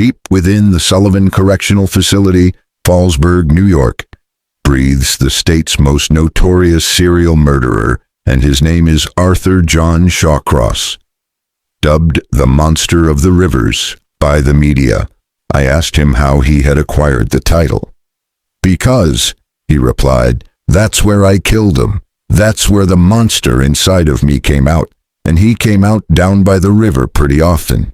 deep within the Sullivan Correctional Facility, Fallsburg, New York, breathes the state's most notorious serial murderer, and his name is Arthur John Shawcross. Dubbed the Monster of the Rivers by the media, I asked him how he had acquired the title. "Because," he replied, "that's where I killed him. That's where the monster inside of me came out, and he came out down by the river pretty often."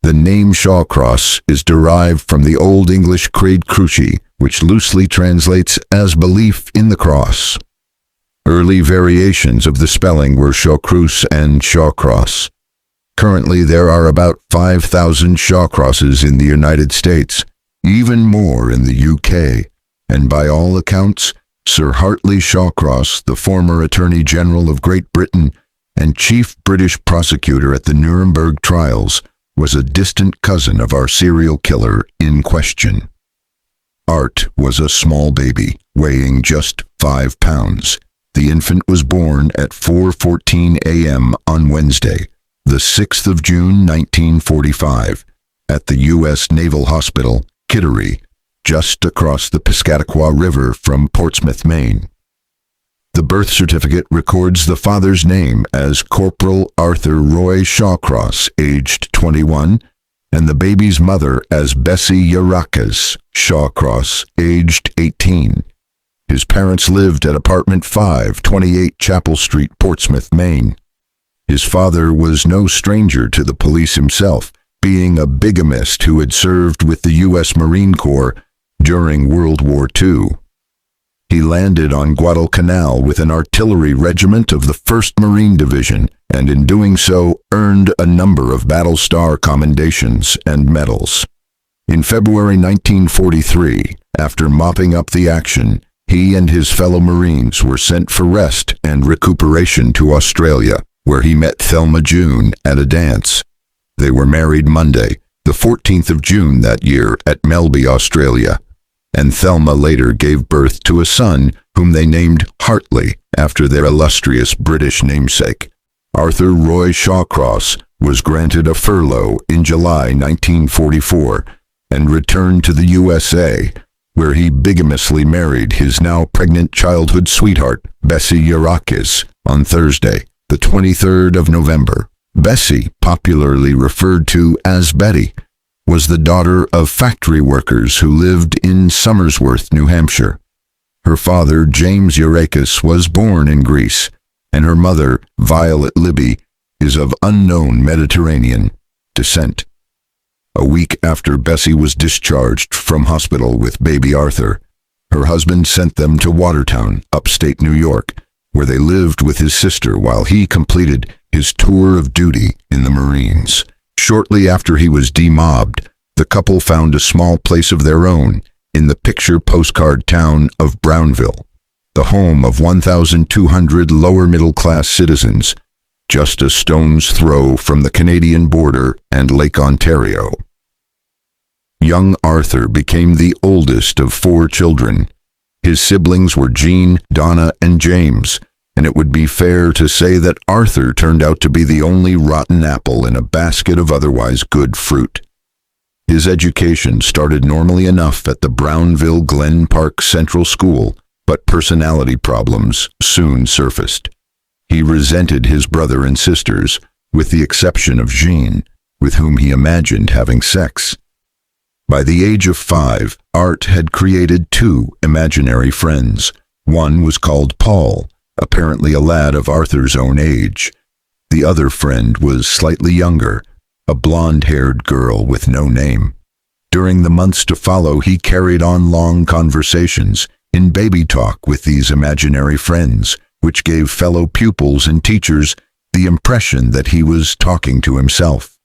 The name Shawcross is derived from the Old English Cred Cruci, which loosely translates as belief in the cross. Early variations of the spelling were Shawcross and Shawcross. Currently, there are about 5,000 Shawcrosses in the United States, even more in the UK, and by all accounts, Sir Hartley Shawcross, the former Attorney General of Great Britain and Chief British Prosecutor at the Nuremberg trials, was a distant cousin of our serial killer in question. Art was a small baby, weighing just 5 pounds. The infant was born at 4:14 a.m. on Wednesday, the 6th of June, 1945, at the U.S. Naval Hospital, Kittery, just across the Piscataqua River from Portsmouth, Maine. The birth certificate records the father's name as Corporal Arthur Roy Shawcross, aged 21, and the baby's mother as Bessie Yaracas Shawcross, aged 18. His parents lived at apartment 528 Chapel Street, Portsmouth, Maine. His father was no stranger to the police himself, being a bigamist who had served with the U.S. Marine Corps during World War II. He landed on Guadalcanal with an artillery regiment of the 1st Marine Division, and in doing so earned a number of Battle Star commendations and medals. In February 1943, after mopping up the action, he and his fellow Marines were sent for rest and recuperation to Australia, where he met Thelma June at a dance. They were married Monday, the 14th of June that year at Melby, Australia, and Thelma later gave birth to a son whom they named Hartley after their illustrious British namesake. Arthur Roy Shawcross was granted a furlough in July 1944 and returned to the USA, where he bigamously married his now pregnant childhood sweetheart, Bessie Yaracas, on Thursday, the 23rd of November. Bessie, popularly referred to as Betty, was the daughter of factory workers who lived in Somersworth, New Hampshire. Her father, James Yaracas, was born in Greece, and her mother, Violet Libby, is of unknown Mediterranean descent. A week after Bessie was discharged from hospital with baby Arthur, her husband sent them to Watertown, upstate New York, where they lived with his sister while he completed his tour of duty in the Marines. Shortly after he was demobbed, the couple found a small place of their own in the picture postcard town of Brownville, the home of 1,200 lower-middle-class citizens, just a stone's throw from the Canadian border and Lake Ontario. Young Arthur became the oldest of 4 children. His siblings were Jean, Donna, and James, and it would be fair to say that Arthur turned out to be the only rotten apple in a basket of otherwise good fruit. His education started normally enough at the Brownville Glen Park Central School, but personality problems soon surfaced. He resented his brother and sisters, with the exception of Jean, with whom he imagined having sex. By the age of 5, Art had created 2 imaginary friends. One was called Paul, apparently a lad of Arthur's own age. The other friend was slightly younger, a blonde-haired girl with no name. During the months to follow, he carried on long conversations in baby talk with these imaginary friends, which gave fellow pupils and teachers the impression that he was talking to himself.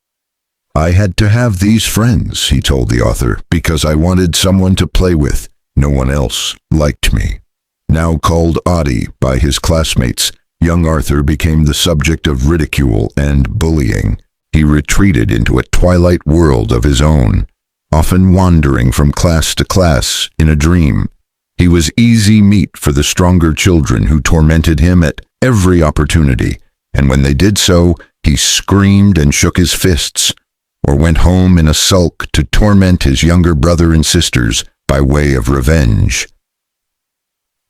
"I had to have these friends," he told the author, "because I wanted someone to play with. No one else liked me." Now called Oddie by his classmates, young Arthur became the subject of ridicule and bullying. He retreated into a twilight world of his own, often wandering from class to class in a dream. He was easy meat for the stronger children who tormented him at every opportunity, and when they did so, he screamed and shook his fists. or went home in a sulk to torment his younger brother and sisters by way of revenge.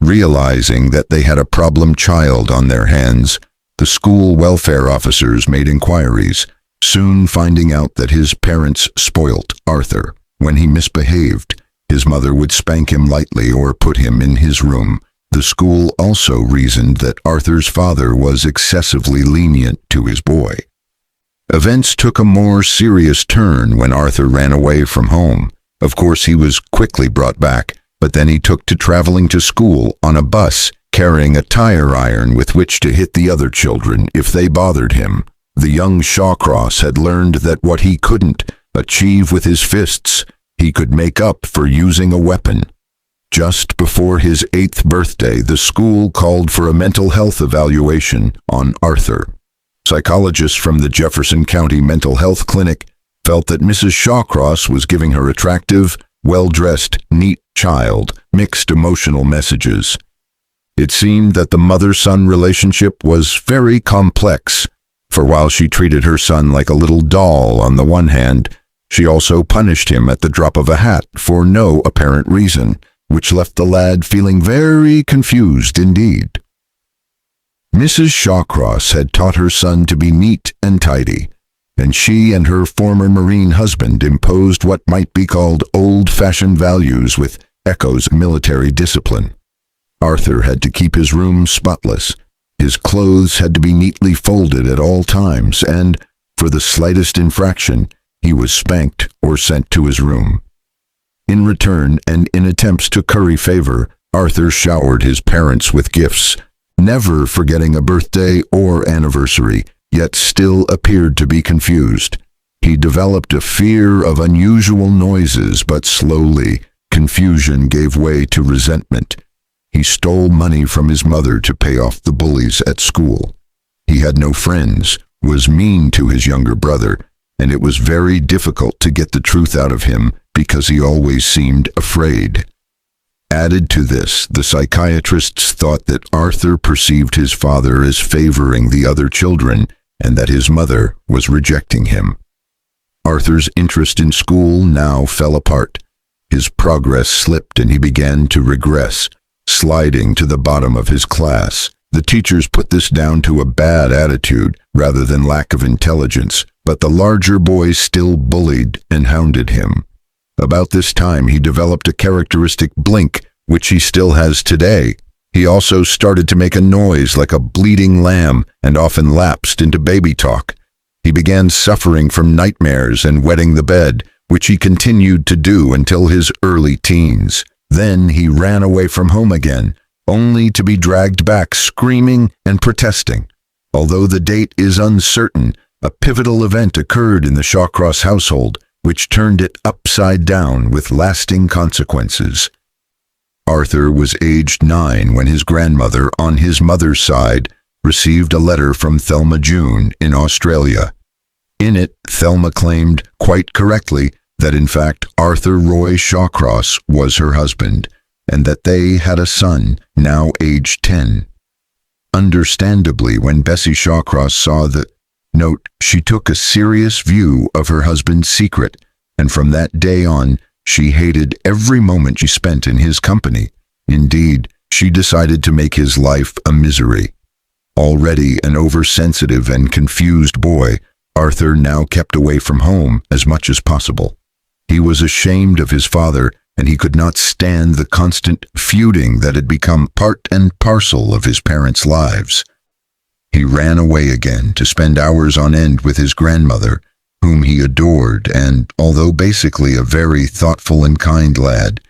Realizing that they had a problem child on their hands, the school welfare officers made inquiries, soon finding out that his parents spoilt Arthur. When he misbehaved, his mother would spank him lightly or put him in his room. The school also reasoned that Arthur's father was excessively lenient to his boy. Events took a more serious turn when Arthur ran away from home. Of course, he was quickly brought back, but then he took to traveling to school on a bus, carrying a tire iron with which to hit the other children if they bothered him. The young Shawcross had learned that what he couldn't achieve with his fists, he could make up for using a weapon. Just before his 8th birthday, the school called for a mental health evaluation on Arthur. Psychologists from the Jefferson County Mental Health Clinic felt that Mrs. Shawcross was giving her attractive, well-dressed, neat child mixed emotional messages. It seemed that the mother-son relationship was very complex, for while she treated her son like a little doll on the one hand, she also punished him at the drop of a hat for no apparent reason, which left the lad feeling very confused indeed. Mrs. Shawcross had taught her son to be neat and tidy, and she and her former Marine husband imposed what might be called old-fashioned values with echoes of military discipline. Arthur had to keep his room spotless. His clothes had to be neatly folded at all times, and, for the slightest infraction, he was spanked or sent to his room. In return, and in attempts to curry favor, Arthur showered his parents with gifts, never forgetting a birthday or anniversary, yet still appeared to be confused. He developed a fear of unusual noises, but slowly, confusion gave way to resentment. He stole money from his mother to pay off the bullies at school. He had no friends, was mean to his younger brother, and it was very difficult to get the truth out of him because he always seemed afraid. Added to this, the psychiatrists thought that Arthur perceived his father as favoring the other children and that his mother was rejecting him. Arthur's interest in school now fell apart. His progress slipped and he began to regress, sliding to the bottom of his class. The teachers put this down to a bad attitude rather than lack of intelligence, but the larger boys still bullied and hounded him. About this time, he developed a characteristic blink, which he still has today. He also started to make a noise like a bleating lamb and often lapsed into baby talk. He began suffering from nightmares and wetting the bed, which he continued to do until his early teens. Then he ran away from home again, only to be dragged back screaming and protesting. Although the date is uncertain, a pivotal event occurred in the Shawcross household, which turned it upside down with lasting consequences. Arthur was aged 9 when his grandmother, on his mother's side, received a letter from Thelma June in Australia. In it, Thelma claimed, quite correctly, that in fact Arthur Roy Shawcross was her husband, and that they had a son, now aged 10. Understandably, when Bessie Shawcross saw the note, she took a serious view of her husband's secret, and from that day on, she hated every moment she spent in his company. Indeed, she decided to make his life a misery. Already an oversensitive and confused boy, Arthur now kept away from home as much as possible. He was ashamed of his father, and he could not stand the constant feuding that had become part and parcel of his parents' lives. He ran away again to spend hours on end with his grandmother, whom he adored, and, although basically a very thoughtful and kind lad,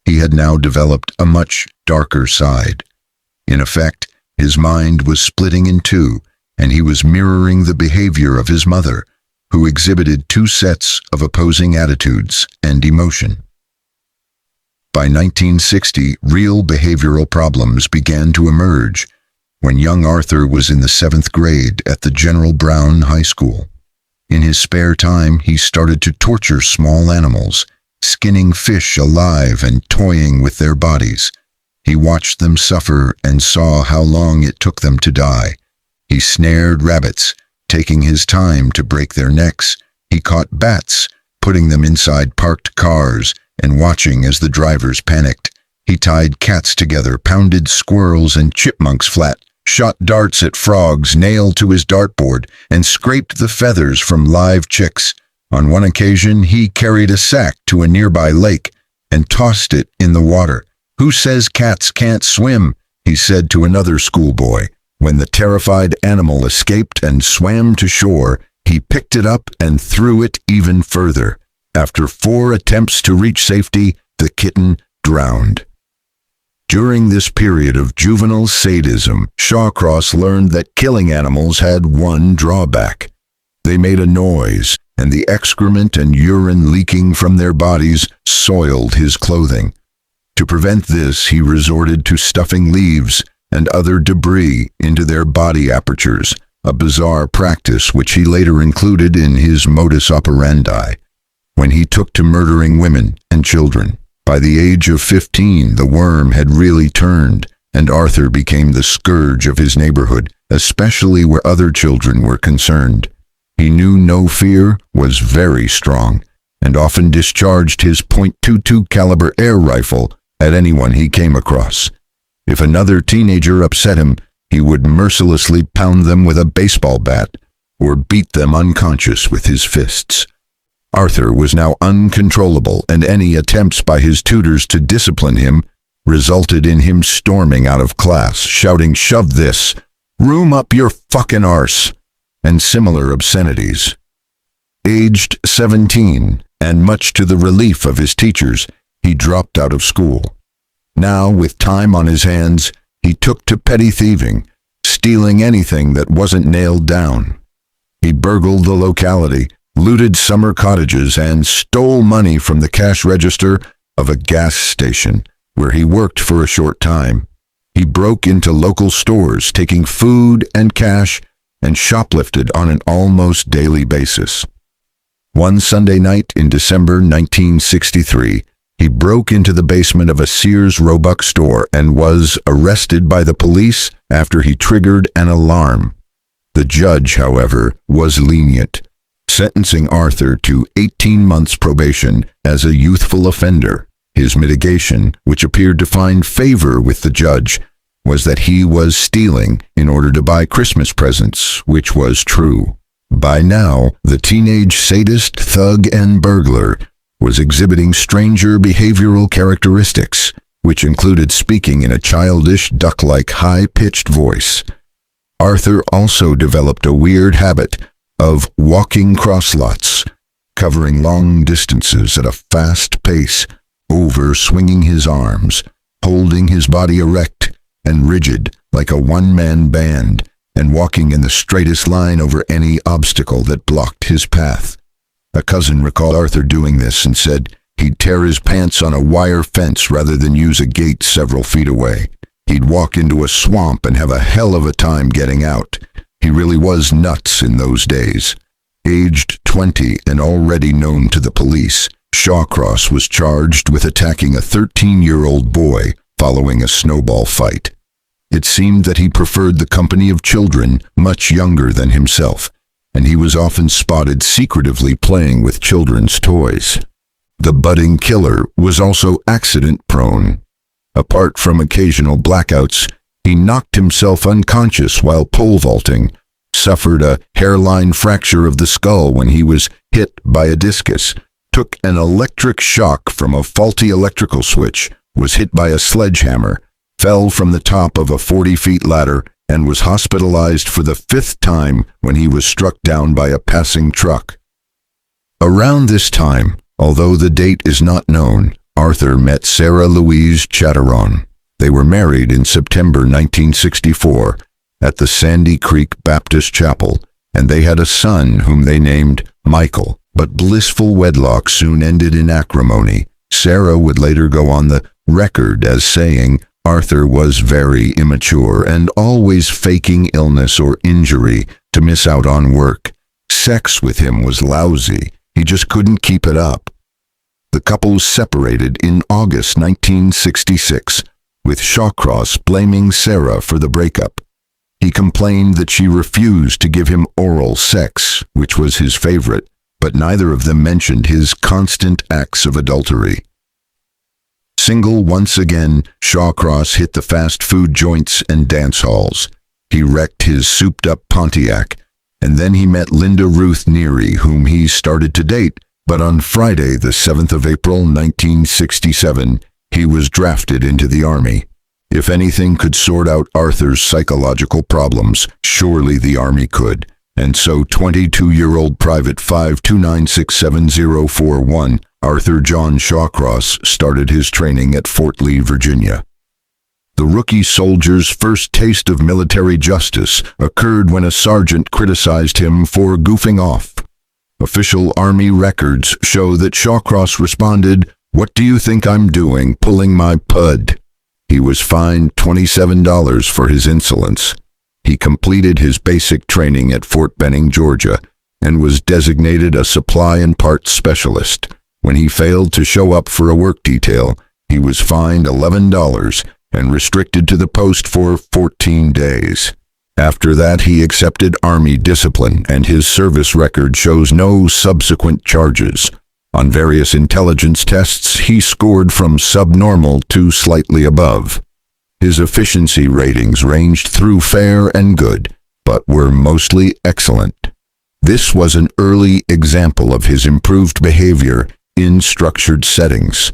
he had now developed a much darker side. In effect, his mind was splitting in two, and he was mirroring the behavior of his mother, who exhibited two sets of opposing attitudes and emotion. By 1960, real behavioral problems began to emerge when young Arthur was in the 7th grade at the General Brown High School. In his spare time, he started to torture small animals, skinning fish alive and toying with their bodies. He watched them suffer and saw how long it took them to die. He snared rabbits, taking his time to break their necks, He caught bats, putting them inside parked cars and watching as the drivers panicked. He tied cats together, pounded squirrels and chipmunks flat, shot darts at frogs nailed to his dartboard, and scraped the feathers from live chicks. On one occasion, he carried a sack to a nearby lake and tossed it in the water. "Who says cats can't swim?" he said to another schoolboy. When the terrified animal escaped and swam to shore, he picked it up and threw it even further. After 4 attempts to reach safety, the kitten drowned. During this period of juvenile sadism, Shawcross learned that killing animals had one drawback. They made a noise, and the excrement and urine leaking from their bodies soiled his clothing. To prevent this, he resorted to stuffing leaves and other debris into their body apertures, a bizarre practice which he later included in his modus operandi when he took to murdering women and children. By the age of 15, the worm had really turned, and Arthur became the scourge of his neighborhood, especially where other children were concerned. He knew no fear was very strong, and often discharged his .22 caliber air rifle at anyone he came across. If another teenager upset him, he would mercilessly pound them with a baseball bat or beat them unconscious with his fists. Arthur was now uncontrollable, and any attempts by his tutors to discipline him resulted in him storming out of class, shouting, "Shove this! Room up your fucking arse!" and similar obscenities. Aged 17, and much to the relief of his teachers, he dropped out of school. Now, with time on his hands, he took to petty thieving, stealing anything that wasn't nailed down. He burgled the locality, looted summer cottages, and stole money from the cash register of a gas station, where he worked for a short time. He broke into local stores, taking food and cash, and shoplifted on an almost daily basis. One Sunday night in December 1963, he broke into the basement of a Sears Roebuck store and was arrested by the police after he triggered an alarm. The judge, however, was lenient, sentencing Arthur to 18 months probation as a youthful offender. His mitigation, which appeared to find favor with the judge, was that he was stealing in order to buy Christmas presents, which was true. By now, the teenage sadist, thug, and burglar was exhibiting stranger behavioral characteristics, which included speaking in a childish, duck-like, high-pitched voice. Arthur also developed a weird habit of walking cross-lots, covering long distances at a fast pace, over-swinging his arms, holding his body erect and rigid like a one-man band, and walking in the straightest line over any obstacle that blocked his path. A cousin recalled Arthur doing this and said he'd tear his pants on a wire fence rather than use a gate several feet away. He'd walk into a swamp and have a hell of a time getting out. He really was nuts in those days. Aged 20 and already known to the police, Shawcross was charged with attacking a 13-year-old boy following a snowball fight. It seemed that he preferred the company of children much younger than himself, and he was often spotted secretively playing with children's toys. The budding killer was also accident-prone. Apart from occasional blackouts, he knocked himself unconscious while pole vaulting, suffered a hairline fracture of the skull when he was hit by a discus, took an electric shock from a faulty electrical switch, was hit by a sledgehammer, fell from the top of a 40-foot ladder, and was hospitalized for the 5th time when he was struck down by a passing truck. Around this time, although the date is not known, Arthur met Sarah Louise Chatteron. They were married in September 1964 at the Sandy Creek Baptist Chapel, and they had a son whom they named Michael. But blissful wedlock soon ended in acrimony. Sarah would later go on the record as saying Arthur was very immature and always faking illness or injury to miss out on work. Sex with him was lousy. He just couldn't keep it up. The couple separated in August 1966, with Shawcross blaming Sarah for the breakup. He complained that she refused to give him oral sex, which was his favorite, but neither of them mentioned his constant acts of adultery. Single once again, Shawcross hit the fast food joints and dance halls. He wrecked his souped-up Pontiac, and then he met Linda Ruth Neary, whom he started to date, but on Friday, the 7th of April, 1967, he was drafted into the Army. If anything could sort out Arthur's psychological problems, surely the Army could. And so 22-year-old Private 529674041, Arthur John Shawcross, started his training at Fort Lee, Virginia. The rookie soldier's first taste of military justice occurred when a sergeant criticized him for goofing off. Official Army records show that Shawcross responded, "What do you think I'm doing, pulling my pud?" He was fined $27 for his insolence. He completed his basic training at Fort Benning, Georgia, and was designated a supply and parts specialist. When he failed to show up for a work detail, he was fined $11 and restricted to the post for 14 days. After that, he accepted Army discipline, and his service record shows no subsequent charges. On various intelligence tests, he scored from subnormal to slightly above. His efficiency ratings ranged through fair and good, but were mostly excellent. This was an early example of his improved behavior in structured settings.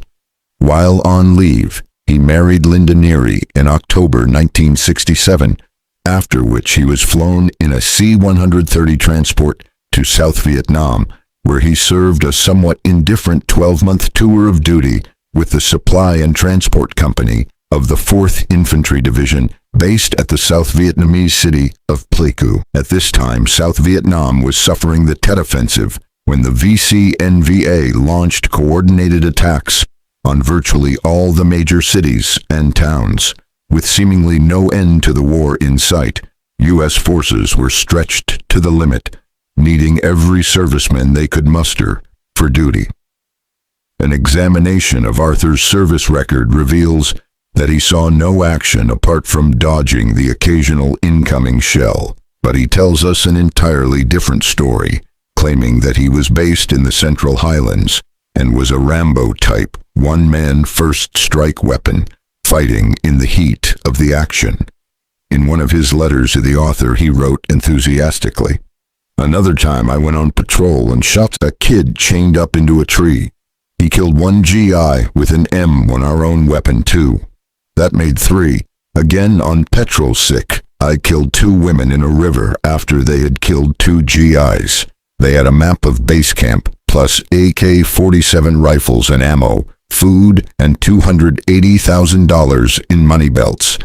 While on leave, he married Linda Neary in October 1967, after which he was flown in a C-130 transport to South Vietnam, where he served a somewhat indifferent 12-month tour of duty with the Supply and Transport Company of the 4th Infantry Division, based at the South Vietnamese city of Pleiku. At this time, South Vietnam was suffering the Tet Offensive when the VCNVA launched coordinated attacks on virtually all the major cities and towns. With seemingly no end to the war in sight, U.S. forces were stretched to the limit, needing every serviceman they could muster for duty. An examination of Arthur's service record reveals that he saw no action apart from dodging the occasional incoming shell, but he tells us an entirely different story, claiming that he was based in the Central Highlands and was a Rambo type, one-man first strike weapon, fighting in the heat of the action. In one of his letters to the author, he wrote enthusiastically, "Another time I went on patrol and shot a kid chained up into a tree. He killed one GI with an M1, our own weapon too. That made 3. Again on petrol sick, I killed 2 women in a river after they had killed 2 GIs. They had a map of base camp, plus AK-47 rifles and ammo, food, and $280,000 in money belts.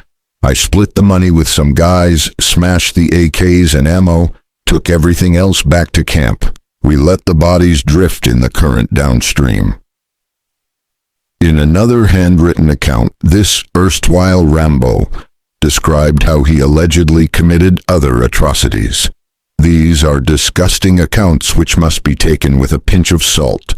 I split the money with some guys, smashed the AKs and ammo, took everything else back to camp. We let the bodies drift in the current downstream." In another handwritten account, this erstwhile Rambo described how he allegedly committed other atrocities. These are disgusting accounts which must be taken with a pinch of salt.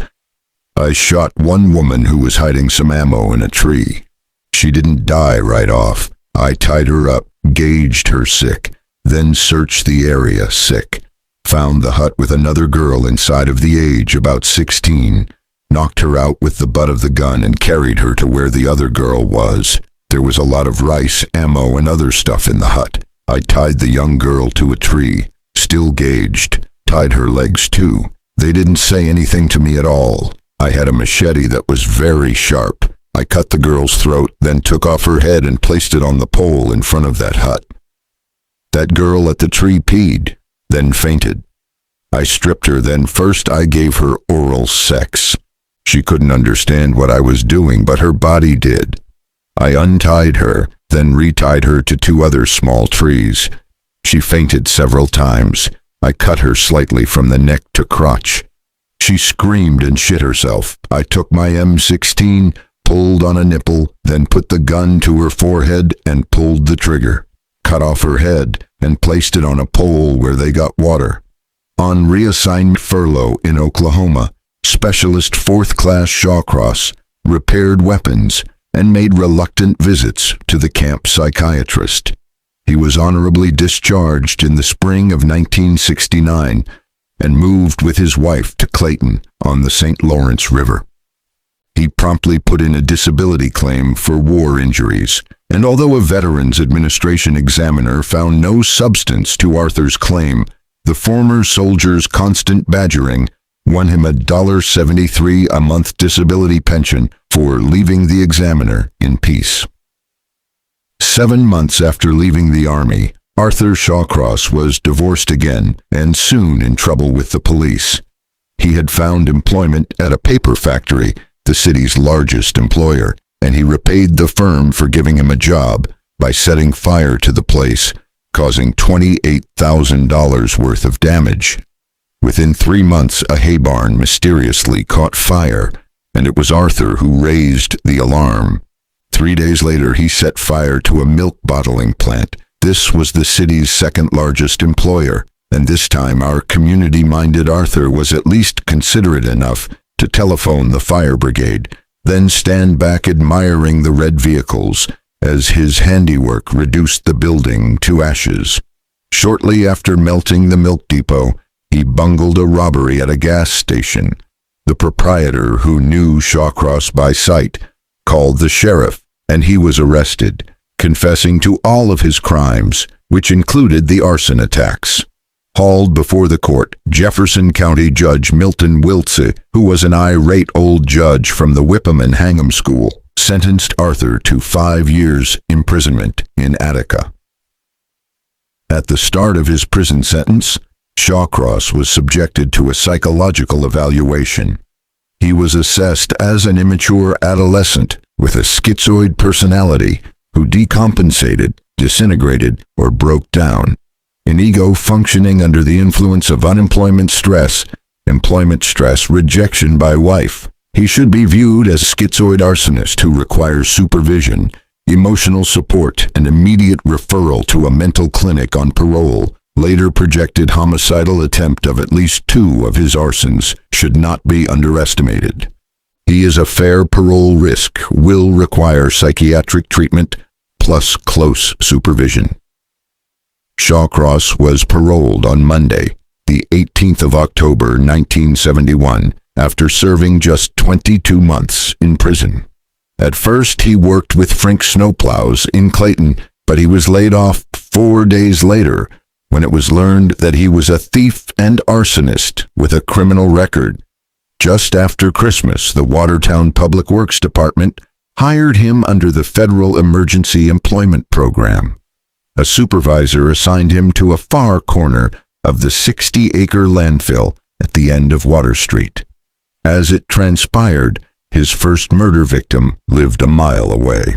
"I shot one woman who was hiding some ammo in a tree. She didn't die right off. I tied her up, gauged her sick, then searched the area sick. Found the hut with another girl inside of the age about 16. Knocked her out with the butt of the gun and carried her to where the other girl was. There was a lot of rice, ammo, and other stuff in the hut. I tied the young girl to a tree, still gauged, tied her legs too. They didn't say anything to me at all. I had a machete that was very sharp. I cut the girl's throat, then took off her head and placed it on the pole in front of that hut. That girl at the tree peed, then fainted. I stripped her, then first I gave her oral sex. She couldn't understand what I was doing, but her body did. I untied her, then retied her to 2 other small trees. She fainted several times. I cut her slightly from the neck to crotch. She screamed and shit herself. I took my M16, pulled on a nipple, then put the gun to her forehead and pulled the trigger. Cut off her head and placed it on a pole where they got water. On reassigned furlough in Oklahoma, Specialist 4th Class Shawcross repaired weapons and made reluctant visits to the camp psychiatrist. He was honorably discharged in the spring of 1969, and moved with his wife to Clayton on the St. Lawrence River. He promptly put in a disability claim for war injuries, and although a Veterans Administration examiner found no substance to Arthur's claim, the former soldier's constant badgering won him a $73 a month disability pension for leaving the examiner in peace. 7 months after leaving the Army, Arthur Shawcross was divorced again and soon in trouble with the police. He had found employment at a paper factory, the city's largest employer, and he repaid the firm for giving him a job by setting fire to the place, causing $28,000 worth of damage. Within 3 months, a hay barn mysteriously caught fire, and it was Arthur who raised the alarm. 3 days later, he set fire to a milk bottling plant. This was the city's second largest employer, and this time our community-minded Arthur was at least considerate enough to telephone the fire brigade, then stand back admiring the red vehicles as his handiwork reduced the building to ashes. Shortly after melting the milk depot, he bungled a robbery at a gas station. The proprietor, who knew Shawcross by sight, called the sheriff, and he was arrested, confessing to all of his crimes, which included the arson attacks. Hauled before the court, Jefferson County Judge Milton Wiltse, who was an irate old judge from the Whipham and Hangham School, sentenced Arthur to 5 years imprisonment in Attica. At the start of his prison sentence, Shawcross was subjected to a psychological evaluation. He was assessed as an immature adolescent with a schizoid personality who decompensated, disintegrated, or broke down. An ego functioning under the influence of employment stress, rejection by wife. He should be viewed as a schizoid arsonist who requires supervision, emotional support, and immediate referral to a mental clinic on parole. Later projected homicidal attempt of at least 2 of his arsons should not be underestimated. He is a fair parole risk, will require psychiatric treatment, plus close supervision. Shawcross was paroled on Monday, the 18th of October, 1971, after serving just 22 months in prison. At first, he worked with Frink snowplows in Clayton, but he was laid off 4 days later when it was learned that he was a thief and arsonist with a criminal record. Just after Christmas, the Watertown Public Works Department hired him under the Federal Emergency Employment Program. A supervisor assigned him to a far corner of the 60-acre landfill at the end of Water Street. As it transpired, his first murder victim lived a mile away.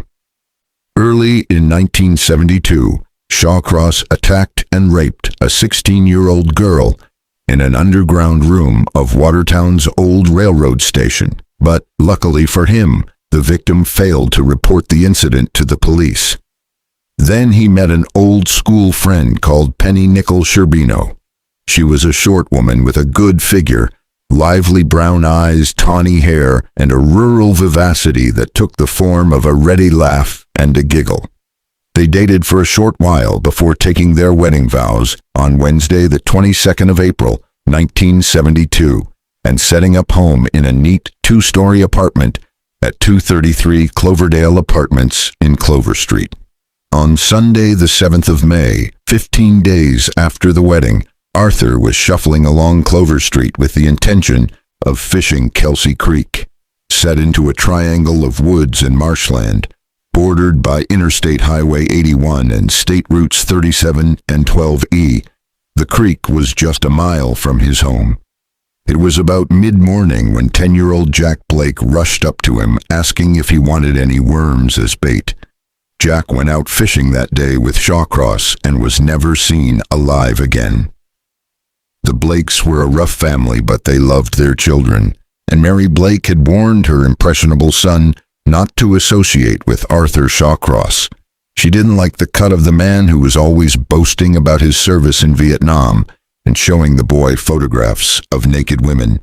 Early in 1972, Shawcross attacked and raped a 16-year-old girl in an underground room of Watertown's old railroad station, but luckily for him, the victim failed to report the incident to the police. Then he met an old school friend called Penny Nickel Sherbino. She was a short woman with a good figure, lively brown eyes, tawny hair, and a rural vivacity that took the form of a ready laugh and a giggle. They dated for a short while before taking their wedding vows on Wednesday, the 22nd of April, 1972, and setting up home in a neat 2-story apartment at 233 Cloverdale Apartments in Clover Street. On Sunday, the 7th of May, 15 days after the wedding, Arthur was shuffling along Clover Street with the intention of fishing Kelsey Creek. Set into a triangle of woods and marshland, bordered by Interstate Highway 81 and State Routes 37 and 12E, the creek was just a mile from his home. It was about mid-morning when 10-year-old Jack Blake rushed up to him, asking if he wanted any worms as bait. Jack went out fishing that day with Shawcross and was never seen alive again. The Blakes were a rough family, but they loved their children, and Mary Blake had warned her impressionable son not to associate with Arthur Shawcross. She didn't like the cut of the man who was always boasting about his service in Vietnam and showing the boy photographs of naked women.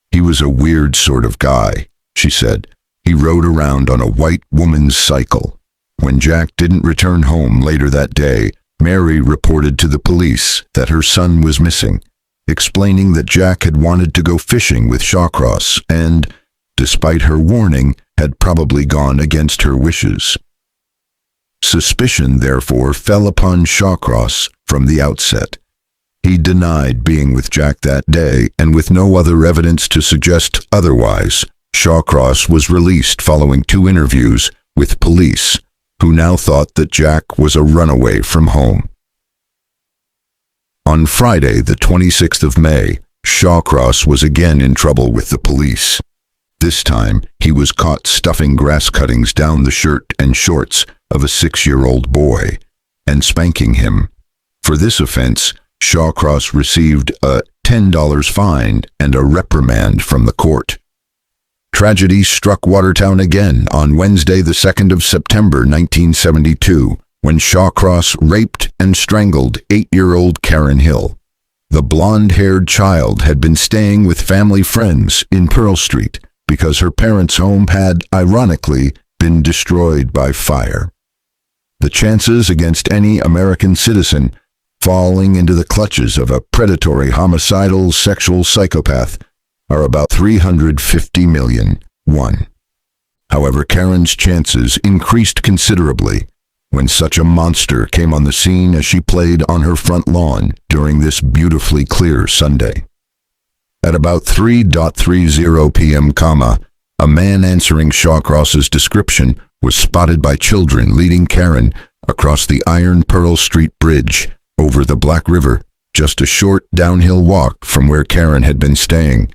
He was a weird sort of guy, she said. He rode around on a white woman's cycle. When Jack didn't return home later that day, Mary reported to the police that her son was missing, explaining that Jack had wanted to go fishing with Shawcross and, despite her warning, had probably gone against her wishes. Suspicion, therefore, fell upon Shawcross from the outset. He denied being with Jack that day, and with no other evidence to suggest otherwise, Shawcross was released following 2 interviews with police, who now thought that Jack was a runaway from home. On Friday, the 26th of May, Shawcross was again in trouble with the police. This time, he was caught stuffing grass cuttings down the shirt and shorts of a 6-year-old boy and spanking him. For this offense, Shawcross received a $10 fine and a reprimand from the court. Tragedy struck Watertown again on Wednesday, the 2nd of September, 1972, when Shawcross raped and strangled 8-year-old Karen Hill. The blonde-haired child had been staying with family friends in Pearl Street because her parents' home had, ironically, been destroyed by fire. The chances against any American citizen falling into the clutches of a predatory, homicidal, sexual psychopath are about 350 million. However, Karen's chances increased considerably when such a monster came on the scene as she played on her front lawn during this beautifully clear Sunday. At about 3:30 p.m., a man answering Shawcross's description was spotted by children leading Karen across the Iron Pearl Street Bridge over the Black River, just a short downhill walk from where Karen had been staying.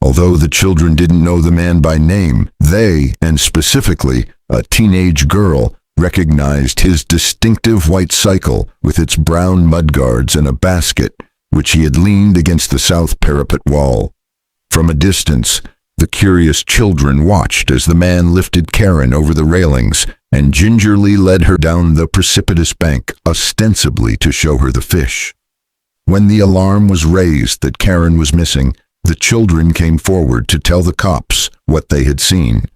Although the children didn't know the man by name, they, and specifically a teenage girl, recognized his distinctive white cycle with its brown mudguards and a basket, which he had leaned against the south parapet wall. From a distance, the curious children watched as the man lifted Karen over the railings and gingerly led her down the precipitous bank, ostensibly to show her the fish. When the alarm was raised that Karen was missing, the children came forward to tell the cops what they had seen.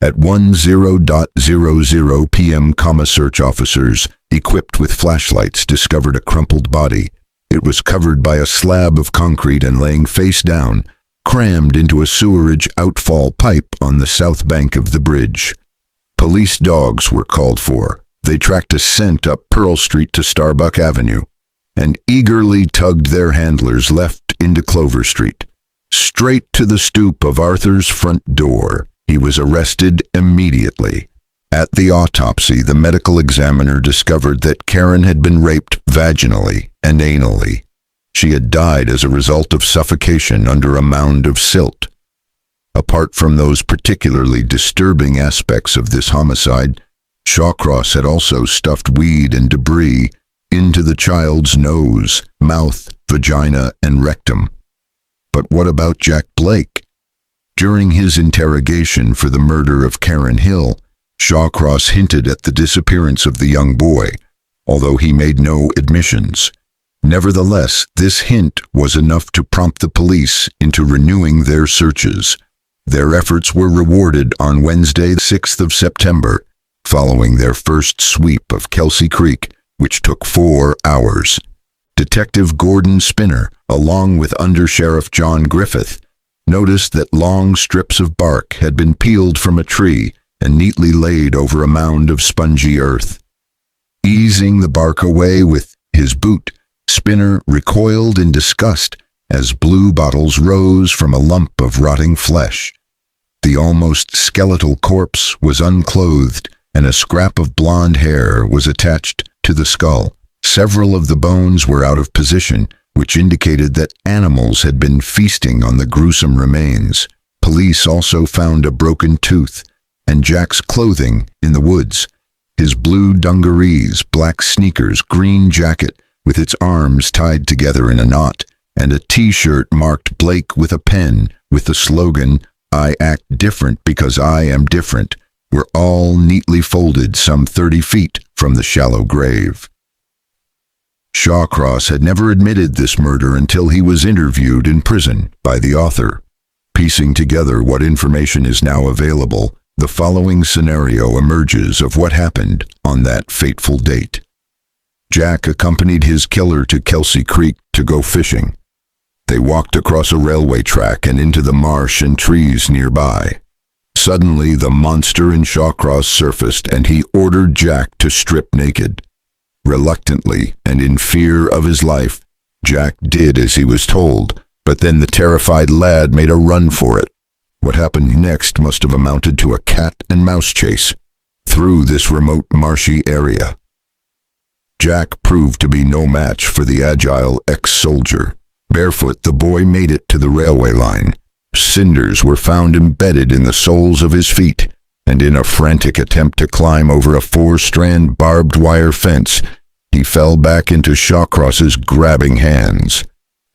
At 10:00 p.m., search officers, equipped with flashlights, discovered a crumpled body. It was covered by a slab of concrete and laying face down, crammed into a sewerage outfall pipe on the south bank of the bridge. Police dogs were called for. They tracked a scent up Pearl Street to Starbuck Avenue and eagerly tugged their handlers left into Clover Street, straight to the stoop of Arthur's front door. He was arrested immediately. At the autopsy, the medical examiner discovered that Karen had been raped vaginally and anally. She had died as a result of suffocation under a mound of silt. Apart from those particularly disturbing aspects of this homicide, Shawcross had also stuffed weed and debris into the child's nose, mouth, vagina, and rectum. But what about Jack Blake? During his interrogation for the murder of Karen Hill, Shawcross hinted at the disappearance of the young boy, although he made no admissions. Nevertheless, this hint was enough to prompt the police into renewing their searches. Their efforts were rewarded on Wednesday, 6th of September, following their first sweep of Kelsey Creek, which took 4 hours. Detective Gordon Spinner, along with Under-Sheriff John Griffith, noticed that long strips of bark had been peeled from a tree and neatly laid over a mound of spongy earth. Easing the bark away with his boot, Spinner recoiled in disgust as blue bottles rose from a lump of rotting flesh. The almost skeletal corpse was unclothed, and a scrap of blonde hair was attached to the skull. Several of the bones were out of position, which indicated that animals had been feasting on the gruesome remains. Police also found a broken tooth and Jack's clothing in the woods. His blue dungarees, black sneakers, green jacket with its arms tied together in a knot, and a t-shirt marked Blake with a pen with the slogan, "I act different because I am different," were all neatly folded some 30 feet from the shallow grave. Shawcross had never admitted this murder until he was interviewed in prison by the author. Piecing together what information is now available, the following scenario emerges of what happened on that fateful date. Jack accompanied his killer to Kelsey Creek to go fishing. They walked across a railway track and into the marsh and trees nearby. Suddenly, the monster in Shawcross surfaced, and he ordered Jack to strip naked. Reluctantly, and in fear of his life, Jack did as he was told, but then the terrified lad made a run for it. What happened next must have amounted to a cat and mouse chase through this remote marshy area. Jack proved to be no match for the agile ex-soldier. Barefoot, the boy made it to the railway line. Cinders were found embedded in the soles of his feet, and in a frantic attempt to climb over a 4-strand barbed wire fence, he fell back into Shawcross's grabbing hands.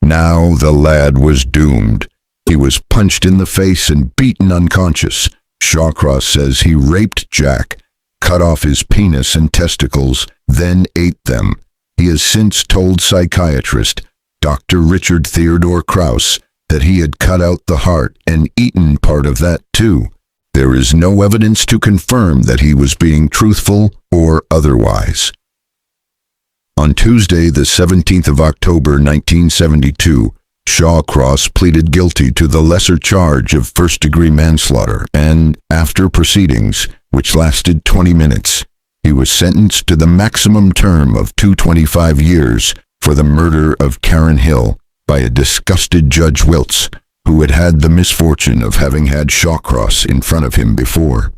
Now the lad was doomed. He was punched in the face and beaten unconscious. Shawcross says he raped Jack, cut off his penis and testicles, then ate them. He has since told psychiatrist Dr. Richard Theodore Krauss that he had cut out the heart and eaten part of that too. There is no evidence to confirm that he was being truthful or otherwise. On Tuesday, the 17th of October, 1972, Shawcross pleaded guilty to the lesser charge of first-degree manslaughter, and, after proceedings, which lasted 20 minutes, he was sentenced to the maximum term of 225 years for the murder of Karen Hill by a disgusted Judge Wiltz, who had had the misfortune of having had Shawcross in front of him before.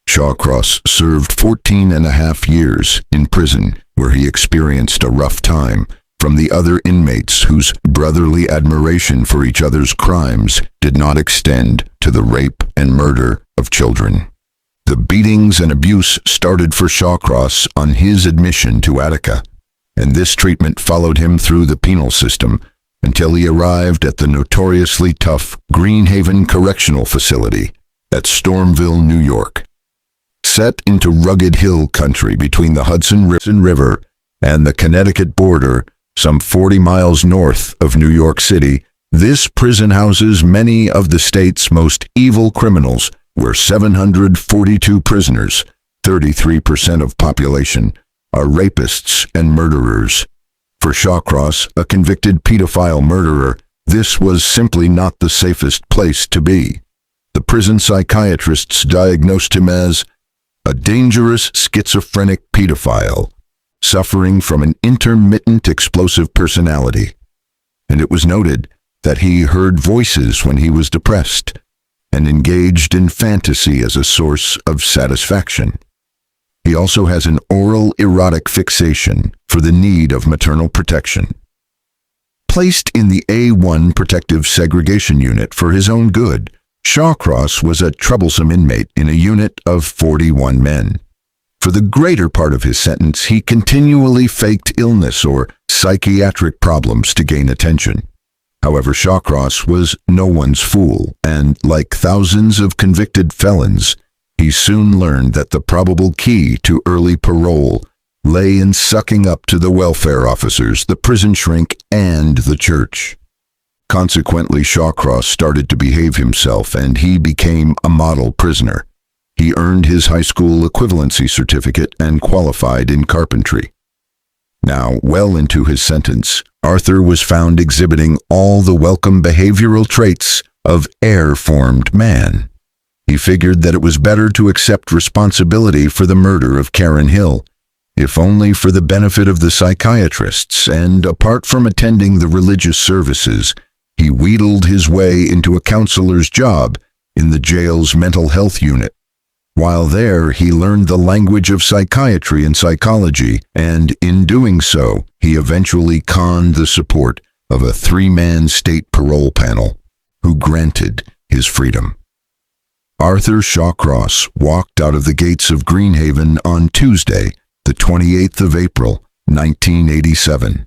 Shawcross served 14.5 years in prison, where he experienced a rough time from the other inmates whose brotherly admiration for each other's crimes did not extend to the rape and murder of children. The beatings and abuse started for Shawcross on his admission to Attica, and this treatment followed him through the penal system until he arrived at the notoriously tough Greenhaven Correctional Facility at Stormville, New York. Set into rugged hill country between the Hudson River and the Connecticut border, some 40 miles north of New York City, this prison houses many of the state's most evil criminals, where 742 prisoners, 33% of population, are rapists and murderers. For Shawcross, a convicted pedophile murderer, this was simply not the safest place to be. The prison psychiatrists diagnosed him as a dangerous schizophrenic pedophile, suffering from an intermittent explosive personality. And it was noted that he heard voices when he was depressed and engaged in fantasy as a source of satisfaction. He also has an oral erotic fixation for the need of maternal protection. Placed in the A1 protective segregation unit for his own good, Shawcross was a troublesome inmate in a unit of 41 men. For the greater part of his sentence, he continually faked illness or psychiatric problems to gain attention. However, Shawcross was no one's fool, and like thousands of convicted felons, he soon learned that the probable key to early parole lay in sucking up to the welfare officers, the prison shrink, and the church. Consequently, Shawcross started to behave himself, and he became a model prisoner. He earned his high school equivalency certificate and qualified in carpentry. Now, well into his sentence, Arthur was found exhibiting all the welcome behavioral traits of air-formed man. He figured that it was better to accept responsibility for the murder of Karen Hill, if only for the benefit of the psychiatrists, and apart from attending the religious services, he wheedled his way into a counselor's job in the jail's mental health unit. While there, he learned the language of psychiatry and psychology, and in doing so, he eventually conned the support of a 3-man state parole panel, who granted his freedom. Arthur Shawcross walked out of the gates of Greenhaven on Tuesday, the 28th of April, 1987.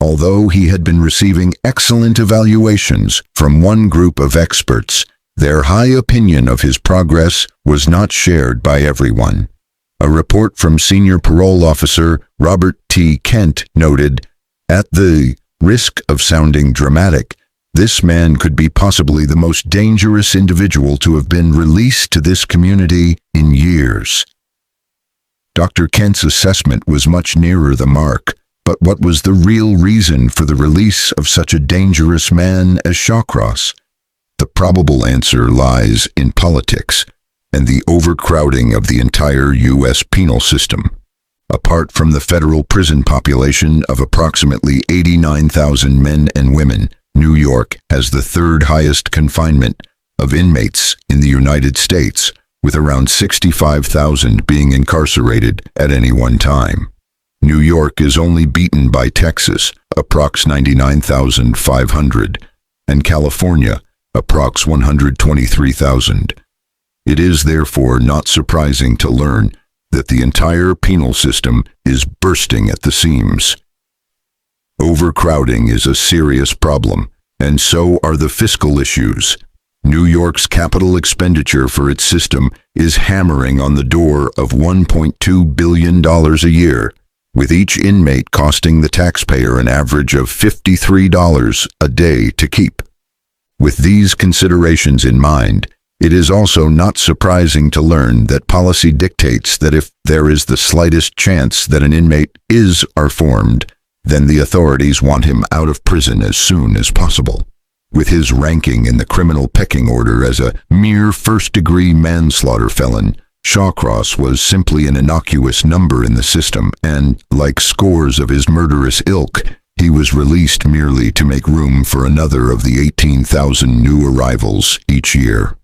Although he had been receiving excellent evaluations from one group of experts, their high opinion of his progress was not shared by everyone. A report from senior parole officer Robert T. Kent noted, "At the risk of sounding dramatic, this man could be possibly the most dangerous individual to have been released to this community in years." Dr. Kent's assessment was much nearer the mark. But what was the real reason for the release of such a dangerous man as Shawcross? The probable answer lies in politics and the overcrowding of the entire U.S. penal system. Apart from the federal prison population of approximately 89,000 men and women, New York has the third highest confinement of inmates in the United States, with around 65,000 being incarcerated at any one time. New York is only beaten by Texas, approx 99,500, and California, approx 123,000. It is therefore not surprising to learn that the entire penal system is bursting at the seams. Overcrowding is a serious problem, and so are the fiscal issues. New York's capital expenditure for its system is hammering on the door of $1.2 billion a year, with each inmate costing the taxpayer an average of $53 a day to keep. With these considerations in mind, it is also not surprising to learn that policy dictates that if there is the slightest chance that an inmate is reformed, then the authorities want him out of prison as soon as possible. With his ranking in the criminal pecking order as a mere first-degree manslaughter felon, Shawcross was simply an innocuous number in the system, and, like scores of his murderous ilk, he was released merely to make room for another of the 18,000 new arrivals each year.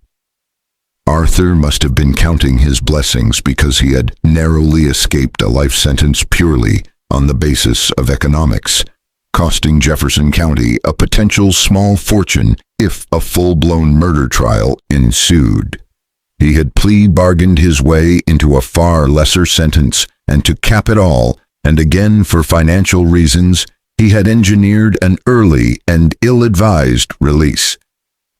Arthur must have been counting his blessings because he had narrowly escaped a life sentence purely on the basis of economics, costing Jefferson County a potential small fortune if a full-blown murder trial ensued. He had plea bargained his way into a far lesser sentence, and to cap it all, and again for financial reasons, he had engineered an early and ill-advised release.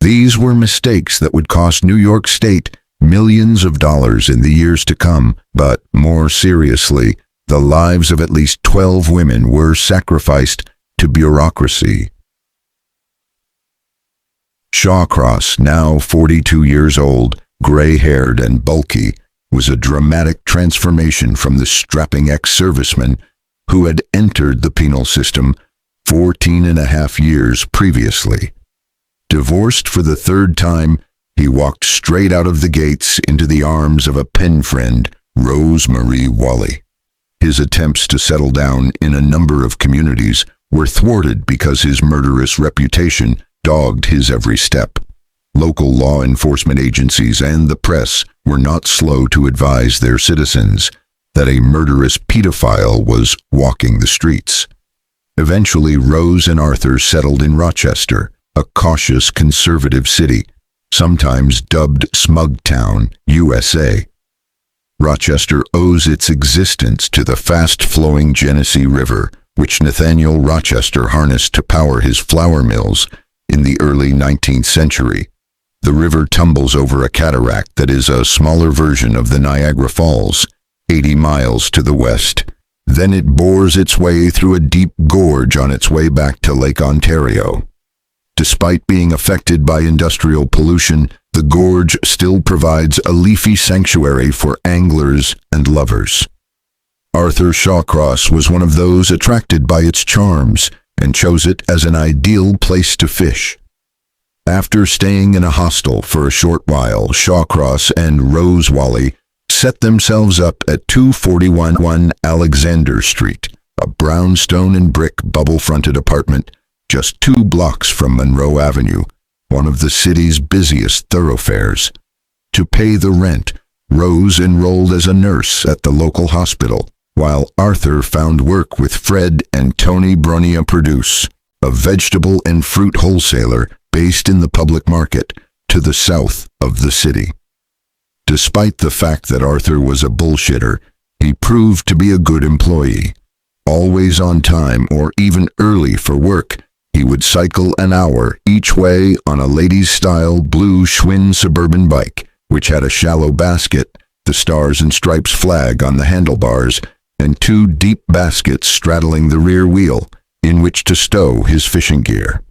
These were mistakes that would cost New York State millions of dollars in the years to come, but more seriously, the lives of at least 12 women were sacrificed to bureaucracy. Shawcross, now 42 years old, gray-haired and bulky, was a dramatic transformation from the strapping ex-serviceman who had entered the penal system 14.5 years previously. Divorced for the third time, he walked straight out of the gates into the arms of a pen friend, Rose Marie Wally. His attempts to settle down in a number of communities were thwarted because his murderous reputation dogged his every step. Local law enforcement agencies and the press were not slow to advise their citizens that a murderous pedophile was walking the streets. Eventually, Rose and Arthur settled in Rochester, a cautious conservative city, sometimes dubbed Smugtown, USA. Rochester owes its existence to the fast-flowing Genesee River, which Nathaniel Rochester harnessed to power his flour mills in the early 19th century. The river tumbles over a cataract that is a smaller version of the Niagara Falls, 80 miles to the west. Then it bores its way through a deep gorge on its way back to Lake Ontario. Despite being affected by industrial pollution, the gorge still provides a leafy sanctuary for anglers and lovers. Arthur Shawcross was one of those attracted by its charms and chose it as an ideal place to fish. After staying in a hostel for a short while, Shawcross and Rose Wally set themselves up at 241 Alexander Street, a brownstone and brick bubble-fronted apartment just 2 blocks from Monroe Avenue, one of the city's busiest thoroughfares. To pay the rent, Rose enrolled as a nurse at the local hospital, while Arthur found work with Fred and Tony Bronia Produce, a vegetable and fruit wholesaler based in the public market to the south of the city. Despite the fact that Arthur was a bullshitter, he proved to be a good employee. Always on time or even early for work, he would cycle an hour each way on a ladies-style blue Schwinn suburban bike, which had a shallow basket, the Stars and Stripes flag on the handlebars, and 2 deep baskets straddling the rear wheel, in which to stow his fishing gear.